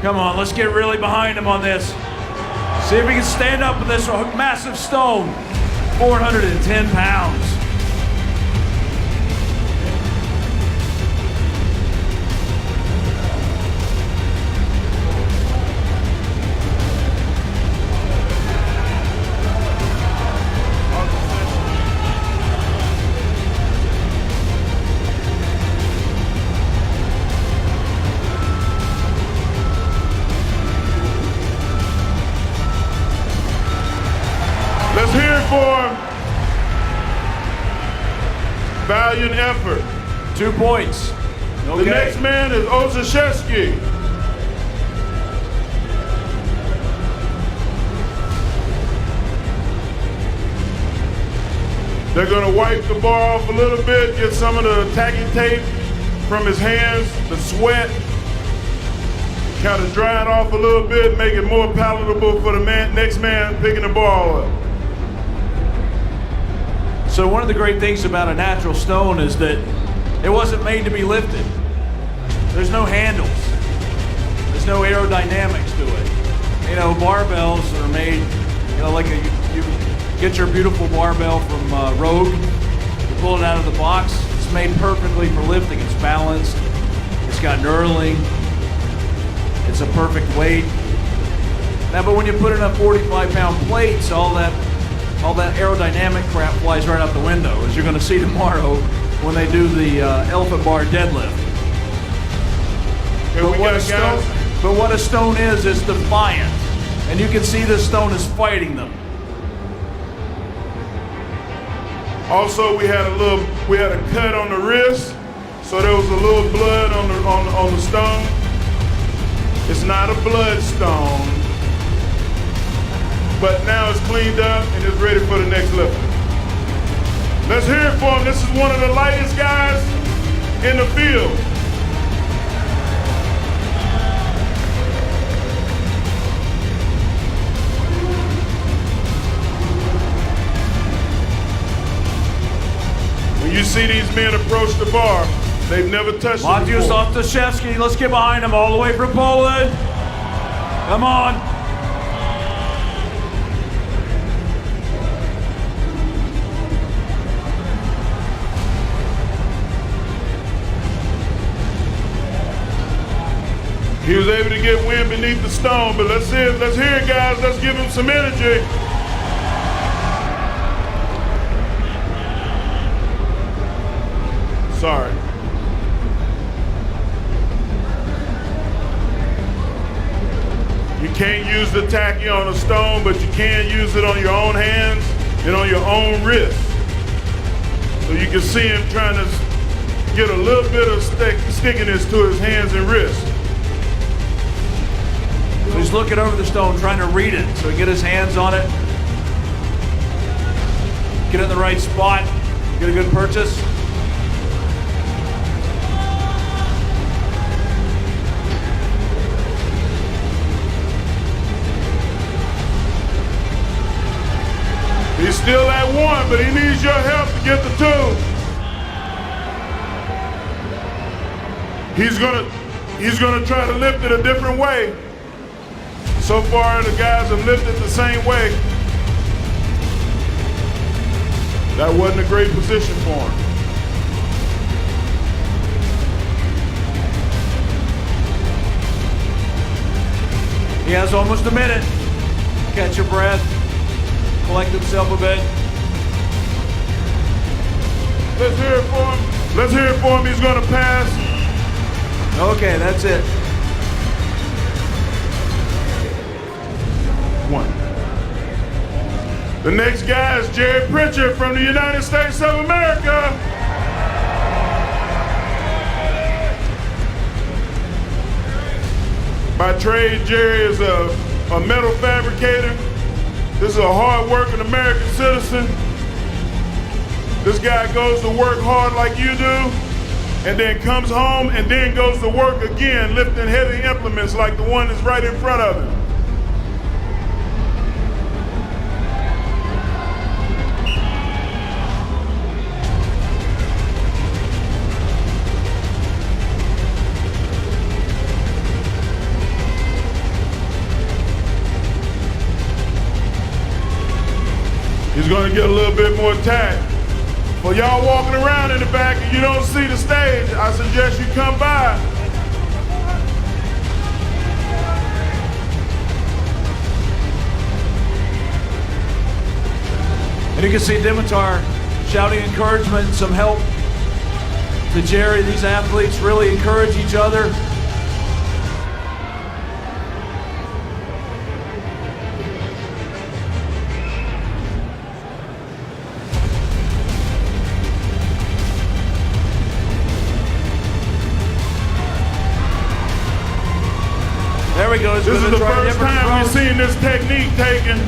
Come on, let's get really behind him on this. See if we can stand up with this massive stone. 410 pounds. valiant effort. 2 points. Okay. The next man is Ozashevsky. They're gonna wipe the bar off a little bit, get some of the tacky tape from his hands, the sweat, kind of dry it off a little bit, make it more palatable for the next man picking the ball up. So one of the great things about a natural stone is that it wasn't made to be lifted. There's no handles. There's no aerodynamics to it. You know, barbells are made, you know, like you get your beautiful barbell from Rogue, you pull it out of the box, it's made perfectly for lifting. It's balanced, it's got knurling, it's a perfect weight. Now, but when you put in a 45-pound plates, all that aerodynamic crap flies right out the window, as you're going to see tomorrow when they do the elephant bar deadlift. But what a stone is defiant, and you can see this stone is fighting them. Also, we had a cut on the wrist, so there was a little blood on the stone. It's not a blood stone, but now it's cleaned up and it's ready for the next level. Let's hear it for him. This is one of the lightest guys in the field. When you see these men approach the bar, they've never touched it before. Ozashevsky, let's get behind him all the way from Poland. Come on. He was able to get wind beneath the stone, but let's hear it, guys. Let's give him some energy. Sorry. You can't use the tacky on a stone, but you can use it on your own hands and on your own wrist. So you can see him trying to get a little bit of stickiness to his hands and wrists. So he's looking over the stone, trying to read it, so he get his hands on it, get it in the right spot, get a good purchase. He's still at one, but he needs your help to get the two. He's gonna try to lift it a different way. So far, the guys have lifted the same way. That wasn't a great position for him. He has almost a minute. Catch your breath. Collect himself a bit. Let's hear it for him. Let's hear it for him. He's going to pass. Okay, that's it. One. The next guy is Jerry Pritchard from the United States of America. By trade, Jerry is a metal fabricator. This is a hard-working American citizen. This guy goes to work hard like you do, and then comes home and then goes to work again, lifting heavy implements like the one that's right in front of him. He's going to get a little bit more tact. For y'all walking around in the back and you don't see the stage, I suggest you come by. And you can see Dimitar shouting encouragement and some help to Jerry. These athletes really encourage each other. There we go. This is the first time we've seen this technique taken.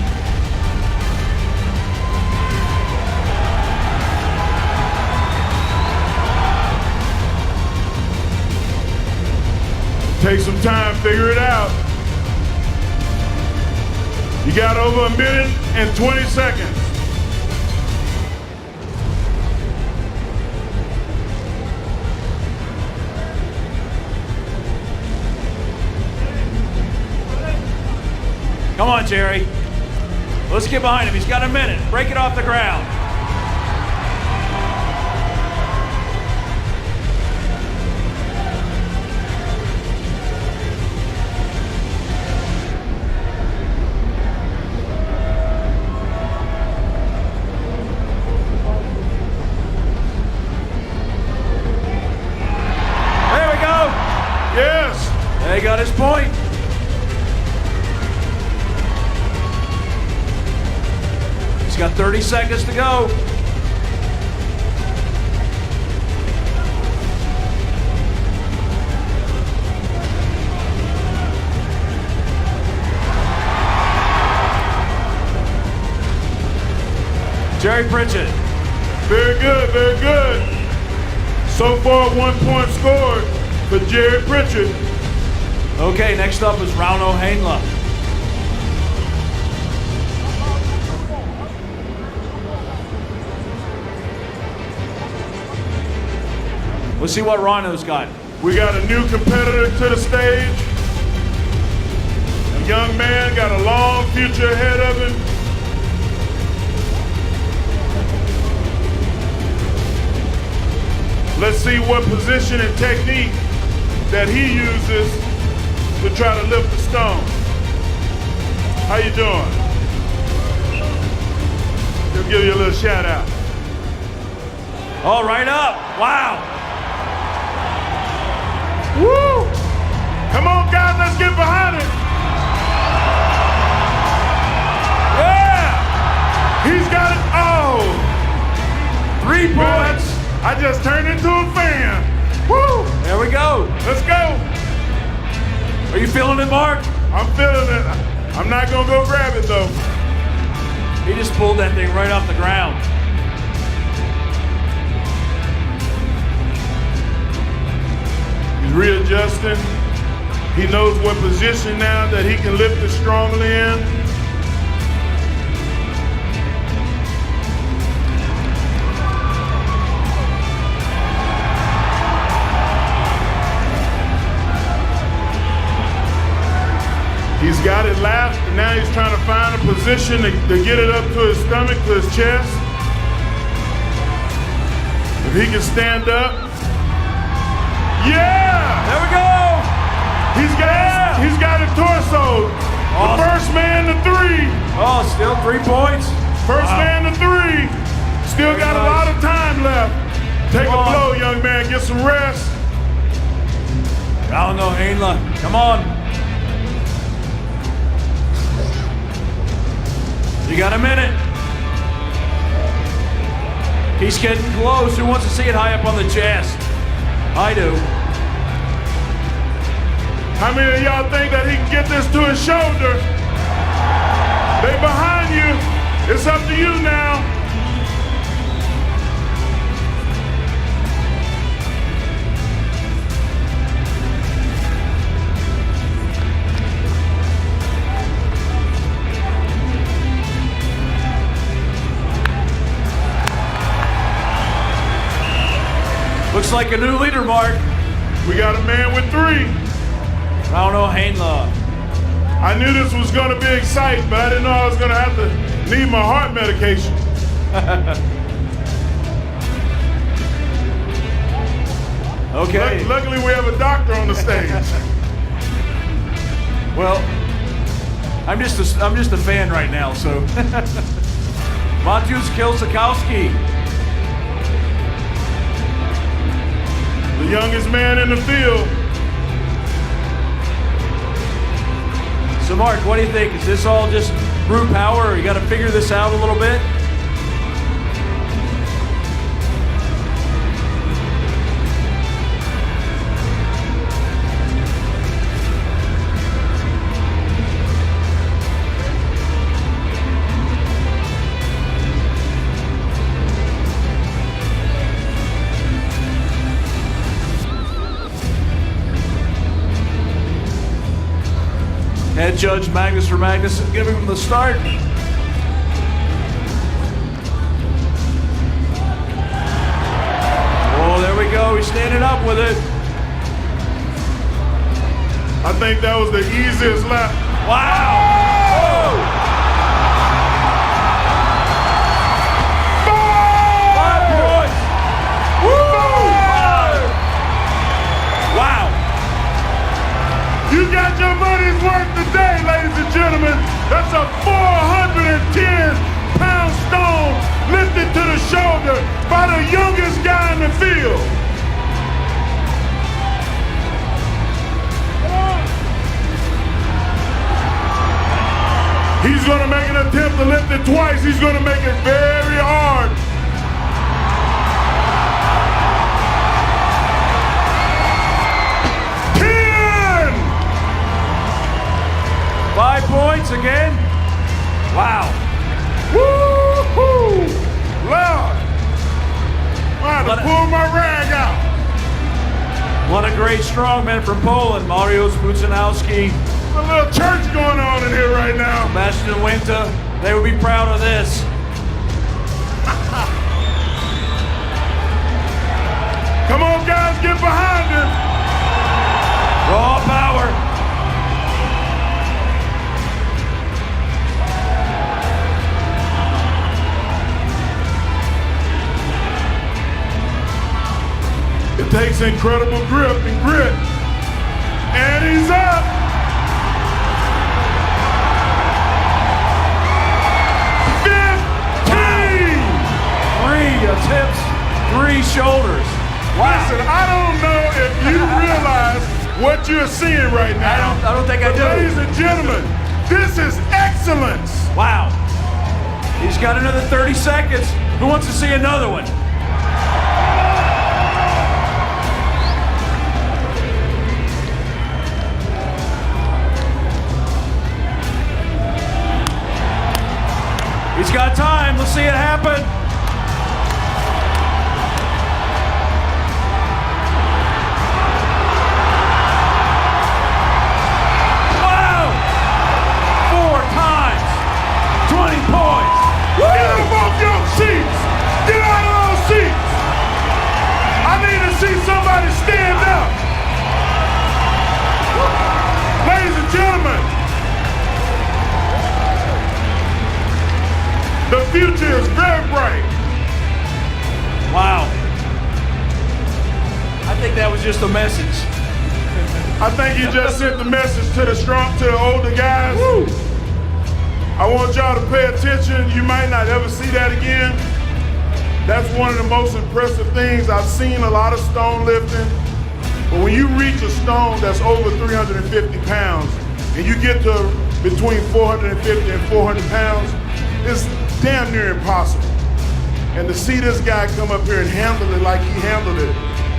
Take some time, figure it out. You got over 1 minute and 20 seconds. Come on, Jerry. Let's get behind him. He's got a minute. Break it off the ground. There we go. Yes. They got his point. He's got 30 seconds to go. Jerry Pritchett. Very good, very good. So far, 1 point scored for Jerry Pritchett. Okay, next up is Rauno Heinla. Let's see what Rauno's got. We got a new competitor to the stage. A young man, got a long future ahead of him. Let's see what position and technique that he uses to try to lift the stone. How you doing? He'll give you a little shout out. All right up. Wow. Woo! Come on, guys, let's get behind it. Yeah! He's got it. Oh! 3 points. I just turned into a fan. Woo! There we go. Let's go. Are you feeling it, Mark? I'm feeling it. I'm not gonna go grab it though. He just pulled that thing right off the ground. He's readjusting. He knows what position now that he can lift it strongly in. He's got it left, and now he's trying to find a position to get it up to his stomach, to his chest. If he can stand up. Yeah! There we go! He's got a torso. Awesome. The first man to 3. Oh, still 3 points. First Wow. man to 3. Still Very got nice. a lot of time left. Take Come a on. blow, young man. Get some rest. Rauno Heinla, come on. You got a minute. He's getting close. Who wants to see it high up on the chest? I do. How many of y'all think that he can get this to his shoulder? They behind you. It's up to you now. Looks like a new leader, Mark. We got a man with 3. Rauno Heinla. I knew this was going to be exciting, but I didn't know I was going to have to need my heart medication. Okay. Luckily, we have a doctor on the stage. Well, I'm just a fan right now, so. Mateusz Kielczykowski. The youngest man in the field. So Mark, what do you think? Is this all just brute power, or you got to figure this out a little bit? Head judge Magnus for Magnuson giving him the start. Oh, there we go. He's standing up with it. I think that was the easiest lap. Wow! Oh! 5 points! Woo! 5! Wow! You got your money's worth today, ladies and gentlemen. That's a 410-pound stone lifted to the shoulder by the youngest guy in the field. He's going to make an attempt to lift it twice. He's going to make it very hard. Five points again. Wow. Woo-hoo! Lord. I had to pull my rag out. What a great strongman from Poland, Mariusz Pucanowski. A little church going on in here right now. Sebastian Winter, they would be proud of this. Come on, guys, get behind him. Raw power. It takes incredible grip and grit. And he's up. 3 attempts, 3 shoulders. Wow. Listen, I don't know if you realize what you're seeing right now. I don't think I do. Ladies and gentlemen, this is excellence. Wow. He's got another 30 seconds. Who wants to see another one? He's got time. Let's see it happen. Wow! 4 times. 20 points. Woo! Get up off your seats. Get out of those seats. I need to see somebody stand up. Ladies and gentlemen, the future is very bright. Wow. I think that was just a message. I think he just sent the message to the older guys. Woo. I want y'all to pay attention. You might not ever see that again. That's one of the most impressive things. I've seen a lot of stone lifting, but when you reach a stone that's over 350 pounds and you get to between 450 and 400 pounds, it's damn near impossible. And to see this guy come up here and handle it like he handled it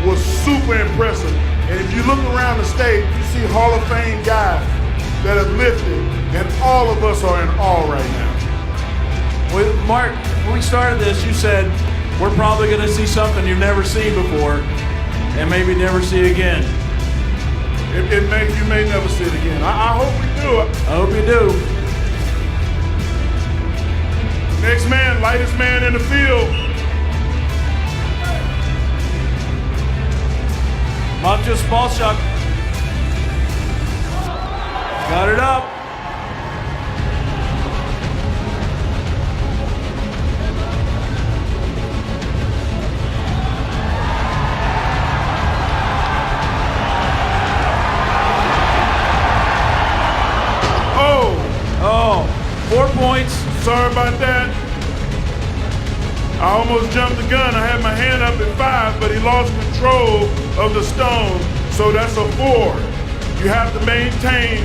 was super impressive. And if you look around the stage, you see Hall of Fame guys that have lifted, and all of us are in awe right now. Well, Mark, when we started this, you said we're probably going to see something you've never seen before, and maybe never see again. You may never see it again. I hope we do it. I hope you do. Next man, lightest man in the field. Mateusz Balchuk. Got it up. Oh, 4 points. Sorry about that. I almost jumped the gun. I had my hand up at 5, but he lost control of the stone, so that's a 4. You have to maintain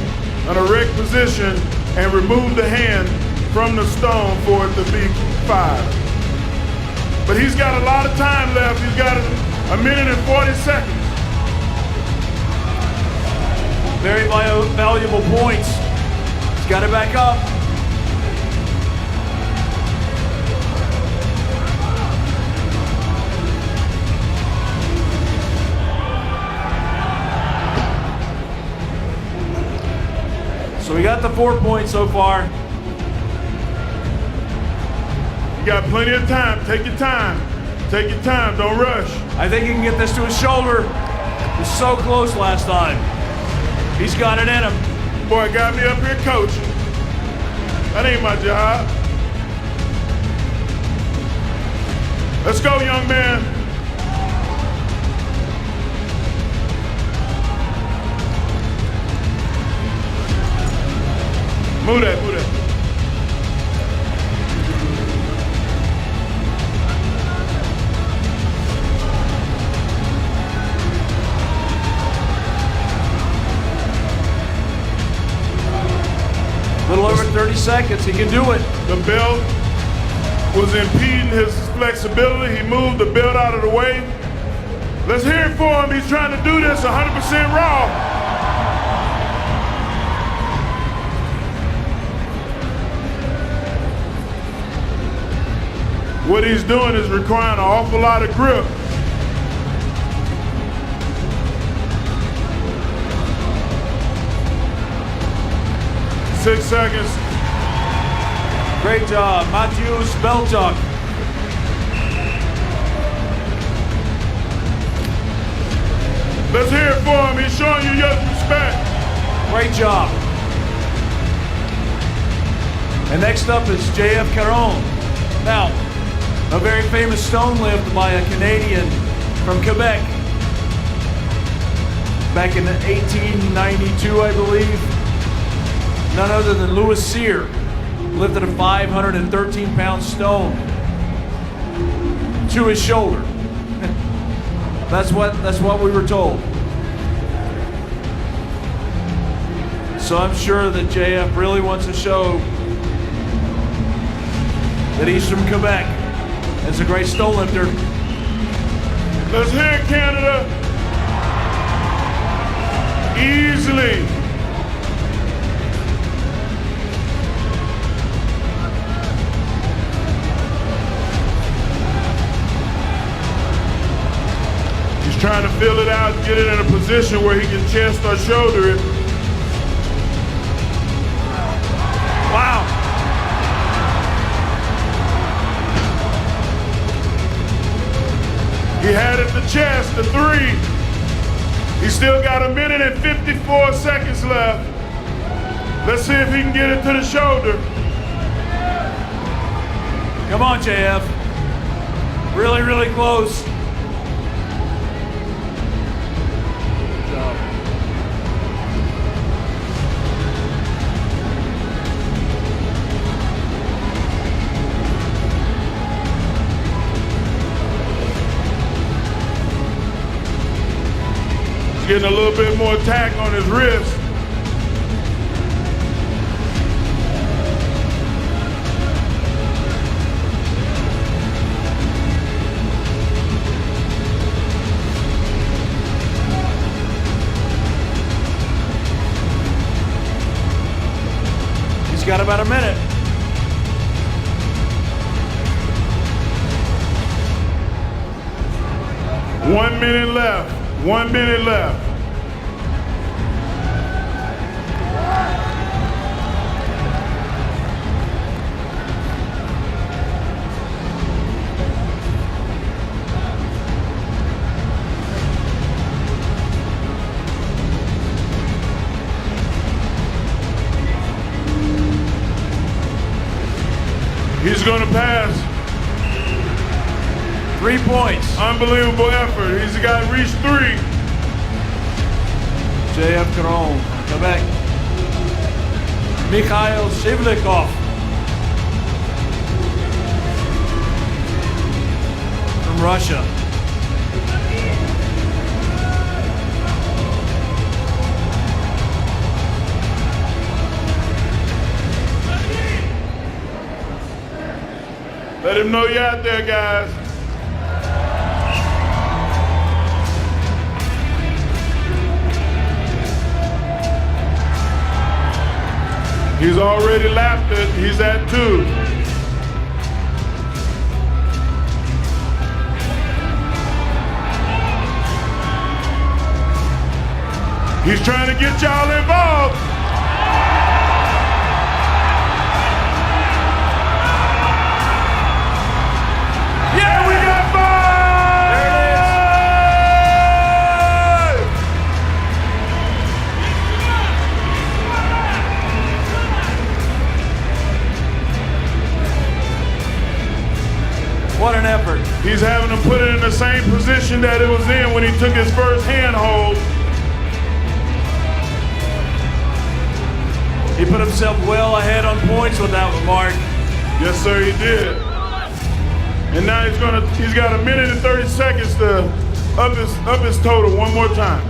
an erect position and remove the hand from the stone for it to be 5. But he's got a lot of time left. He's got a minute and 40 seconds. Very valuable points. He's got it back up. So we got the 4 points so far. You got plenty of time. Take your time. Take your time. Don't rush. I think he can get this to his shoulder. He was so close last time. He's got it in him. Boy, got me up here coaching. That ain't my job. Let's go, young man. Move that, move that. A little over 30 seconds, he can do it. The belt was impeding his flexibility. He moved the belt out of the way. Let's hear it for him. He's trying to do this 100% raw. What he's doing is requiring an awful lot of grip. Six seconds. Great job, Matthew Spelchuk. Let's hear it for him. He's showing you your respect. Great job. And next up is J.F. Caron. Now, a very famous stone lift by a Canadian from Quebec. Back in 1892, I believe. None other than Louis Cyr lifted a 513-pound stone to his shoulder. That's what we were told. So I'm sure that JF really wants to show that he's from Quebec. It's a great stone lifter. Let's hear it, Canada. Easily. He's trying to fill it out and get it in a position where he can chest or shoulder it. Wow. He had it the chest, the 3. He's still got 1 minute and 54 seconds left. Let's see if he can get it to the shoulder. Come on, JF. Really, really close. Good job. He's getting a little bit more tack on his wrist. He's got about a minute. One minute left. 1 minute left. He's going to pass. 3 points. Unbelievable effort. He's got to reach 3. JF Caron, Quebec. Mikhail Shivlikov from Russia. Let him know you're out there, guys. He's already lapped it. He's at 2. He's trying to get y'all involved. He's having to put it in the same position that it was in when he took his first handhold. He put himself well ahead on points with that one, Mark. Yes, sir, he did. And now he's got a minute and 30 seconds to up his total one more time.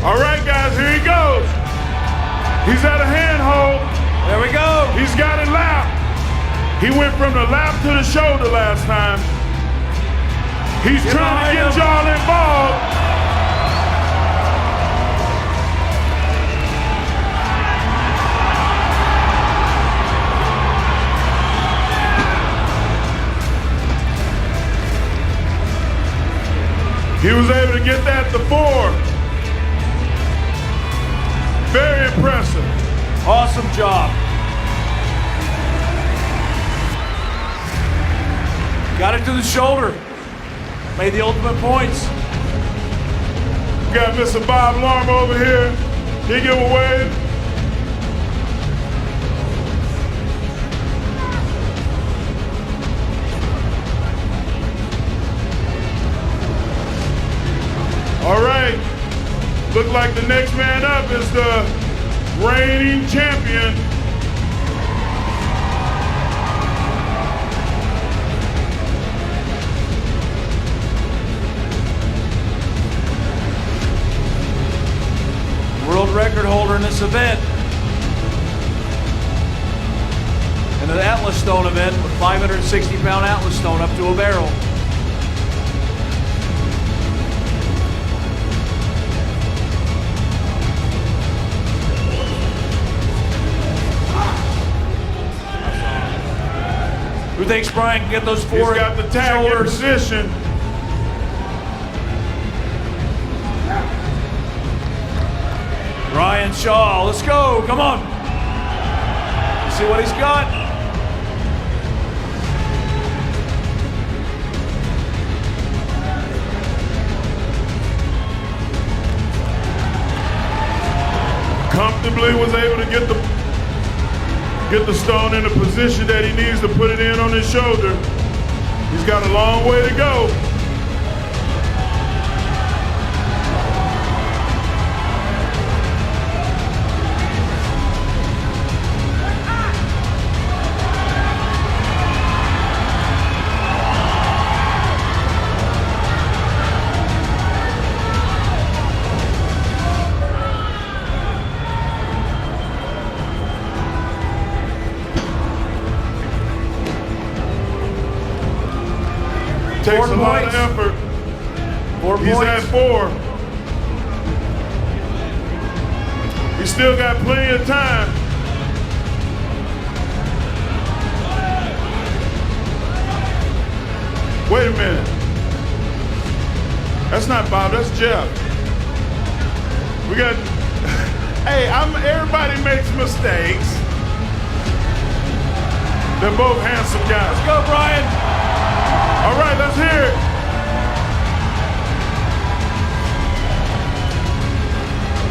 All right, guys, here he goes. He's at a handhold. There we go. He's got it lap. He went from the lap to the shoulder last time. He's trying to get y'all involved. He was able to get that to 4. Very impressive. Awesome job. Got it to the shoulder. Made the ultimate points. We got Mr. Bob Larmer over here. He give a wave. All right. Look like the next man up is the reigning champion. World record holder in this event. In an Atlas Stone event with 560-pound Atlas Stone up to a barrel. Who thinks Brian can get those 4 He's got the tag in shoulders? position. Ryan Shaw, let's go, come on. See what he's got. Comfortably was able to get the stone in the position that he needs to put it in on his shoulder. He's got a long way to go. Takes a lot of effort. 4 He's points. at 4. He's still got plenty of time. Wait a minute. That's not Bob, that's Jeff. We got, hey, everybody makes mistakes. They're both handsome guys. Let's go, Brian. All right, let's hear it.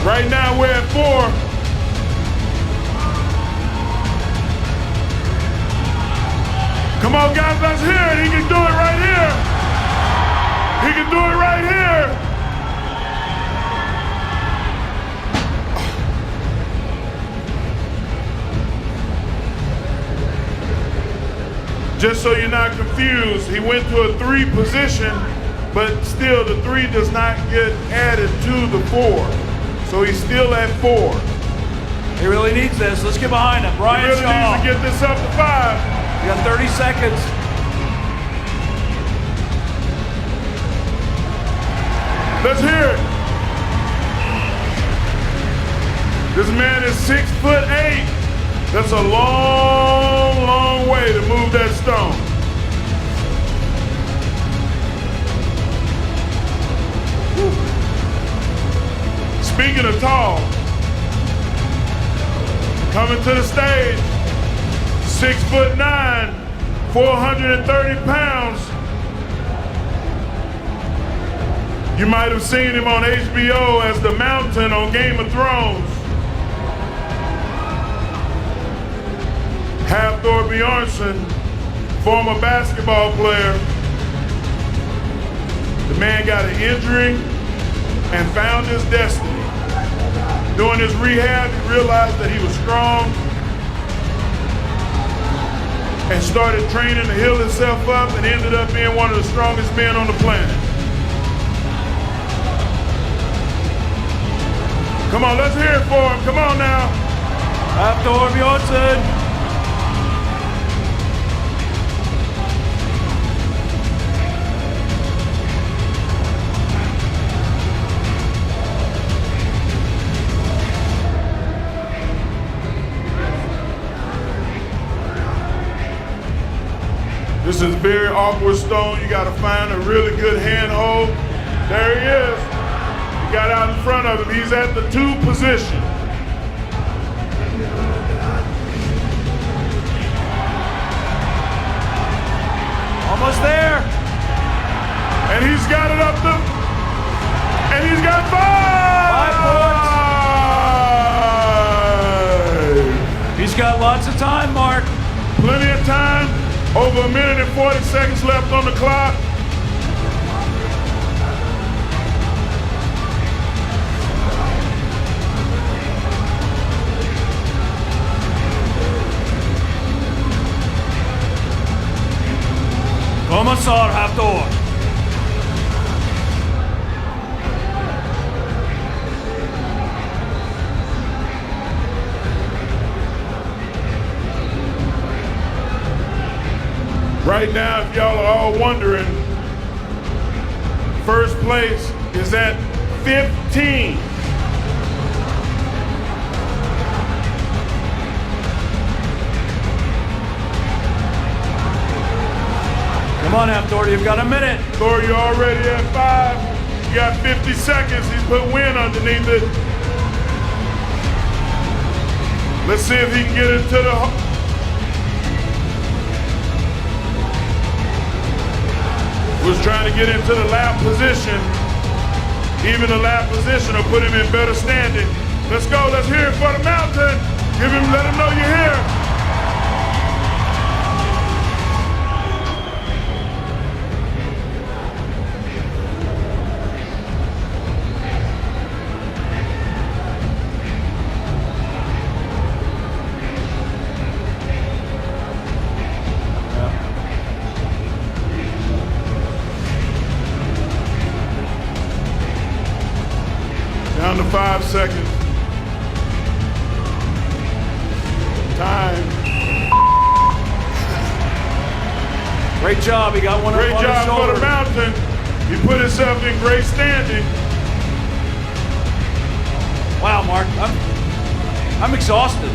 Right now we're at 4. Come on, guys, let's hear it. He can do it right here. He can do it right here. Just so you're not confused, he went to a 3 position, but still the 3 does not get added to the 4. So he's still at 4. He really needs this. Let's get behind him. He Brian really Shaw. needs to get this up to 5. You got 30 seconds. Let's hear it. This man is 6'8". That's a long, long way to move that stone. Whew. Speaking of tall, coming to the stage, 6'9", 430 pounds. You might have seen him on HBO as the Mountain on Game of Thrones. Hafthor Bjornsson, former basketball player. The man got an injury and found his destiny. During his rehab, he realized that he was strong and started training to heal himself up and ended up being one of the strongest men on the planet. Come on, let's hear it for him. Come on now. Hafthor Bjornsson. This is very awkward stone. You gotta find a really good handhold. There he is. He got out in front of him. He's at the 2 position. Almost there. And he's got it up the, and he's got 5! He's got lots of time, Mark. Plenty of time. Over 1 minute and 40 seconds left on the clock. Kommissar Hafthor. Right now, if y'all are all wondering, first place is at 15. Come on, Hafthor, you've got a minute. Thor, you're already at 5. You got 50 seconds. He's put wind underneath it. Let's see if he can get into the... Was trying to get into the lap position. Even the lap position will put him in better standing. Let's go, let's hear it for the Mountain. Let him know you're here. Down to 5 seconds. Time. Great job, he got one up on his shoulder. Great job for the Mountain. He put himself in great standing. Wow, Mark, I'm exhausted.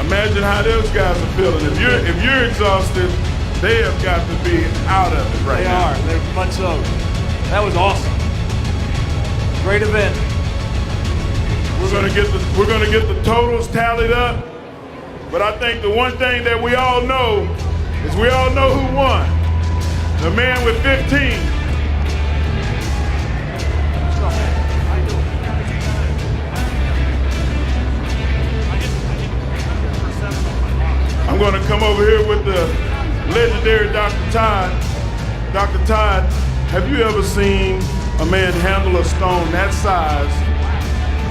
Imagine how those guys are feeling. If you're exhausted, they have got to be out of it right now. They're much so. That was awesome. Great event. We're gonna get the totals tallied up, but I think the one thing that we all know is we all know who won. The man with 15. I'm gonna come over here with the legendary Dr. Todd. Dr. Todd, have you ever seen a man handle a stone that size,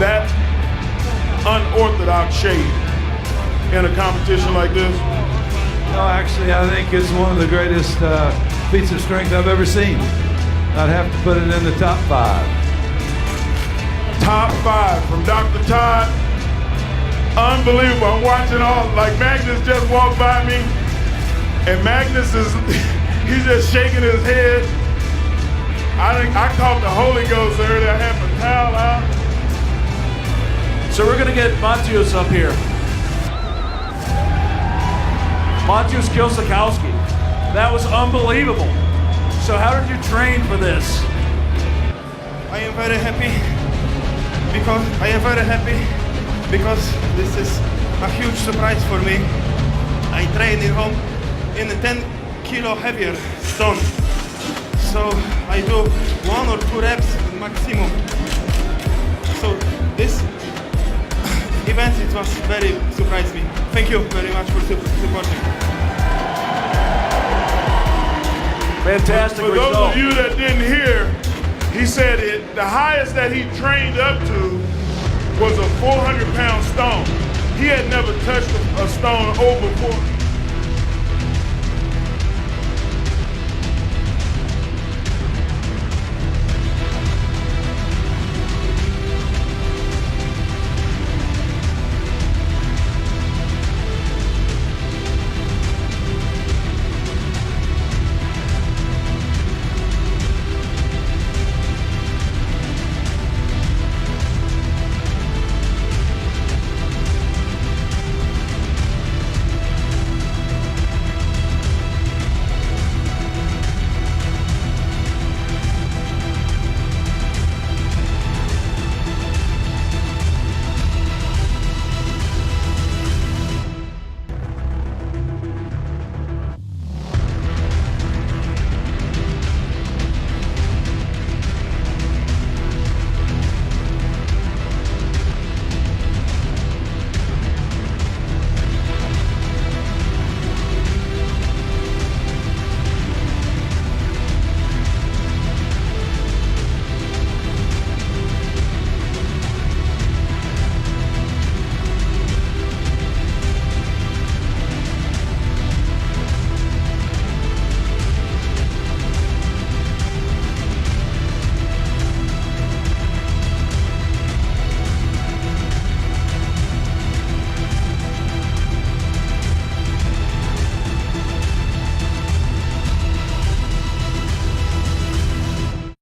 that unorthodox shape in a competition like this? No, actually, I think it's one of the greatest feats of strength I've ever seen. I'd have to put it in the top 5. Top 5 from Dr. Todd. Unbelievable. I'm watching all, like Magnus just walked by me, and Magnus is, he's just shaking his head. I caught the Holy Ghost earlier. I had my towel out. So we're gonna get Maciusz up here. Maciusz Kielczykowski. That was unbelievable. So how did you train for this? I am very happy because this is a huge surprise for me. I train in home in a 10 kilo heavier stone. So I do 1 or 2 reps maximum. So this event, it was very surprised me. Thank you very much for supporting. Fantastic For those result. of you that didn't hear, he said the highest that he trained up to was a 400-pound stone. He had never touched a stone over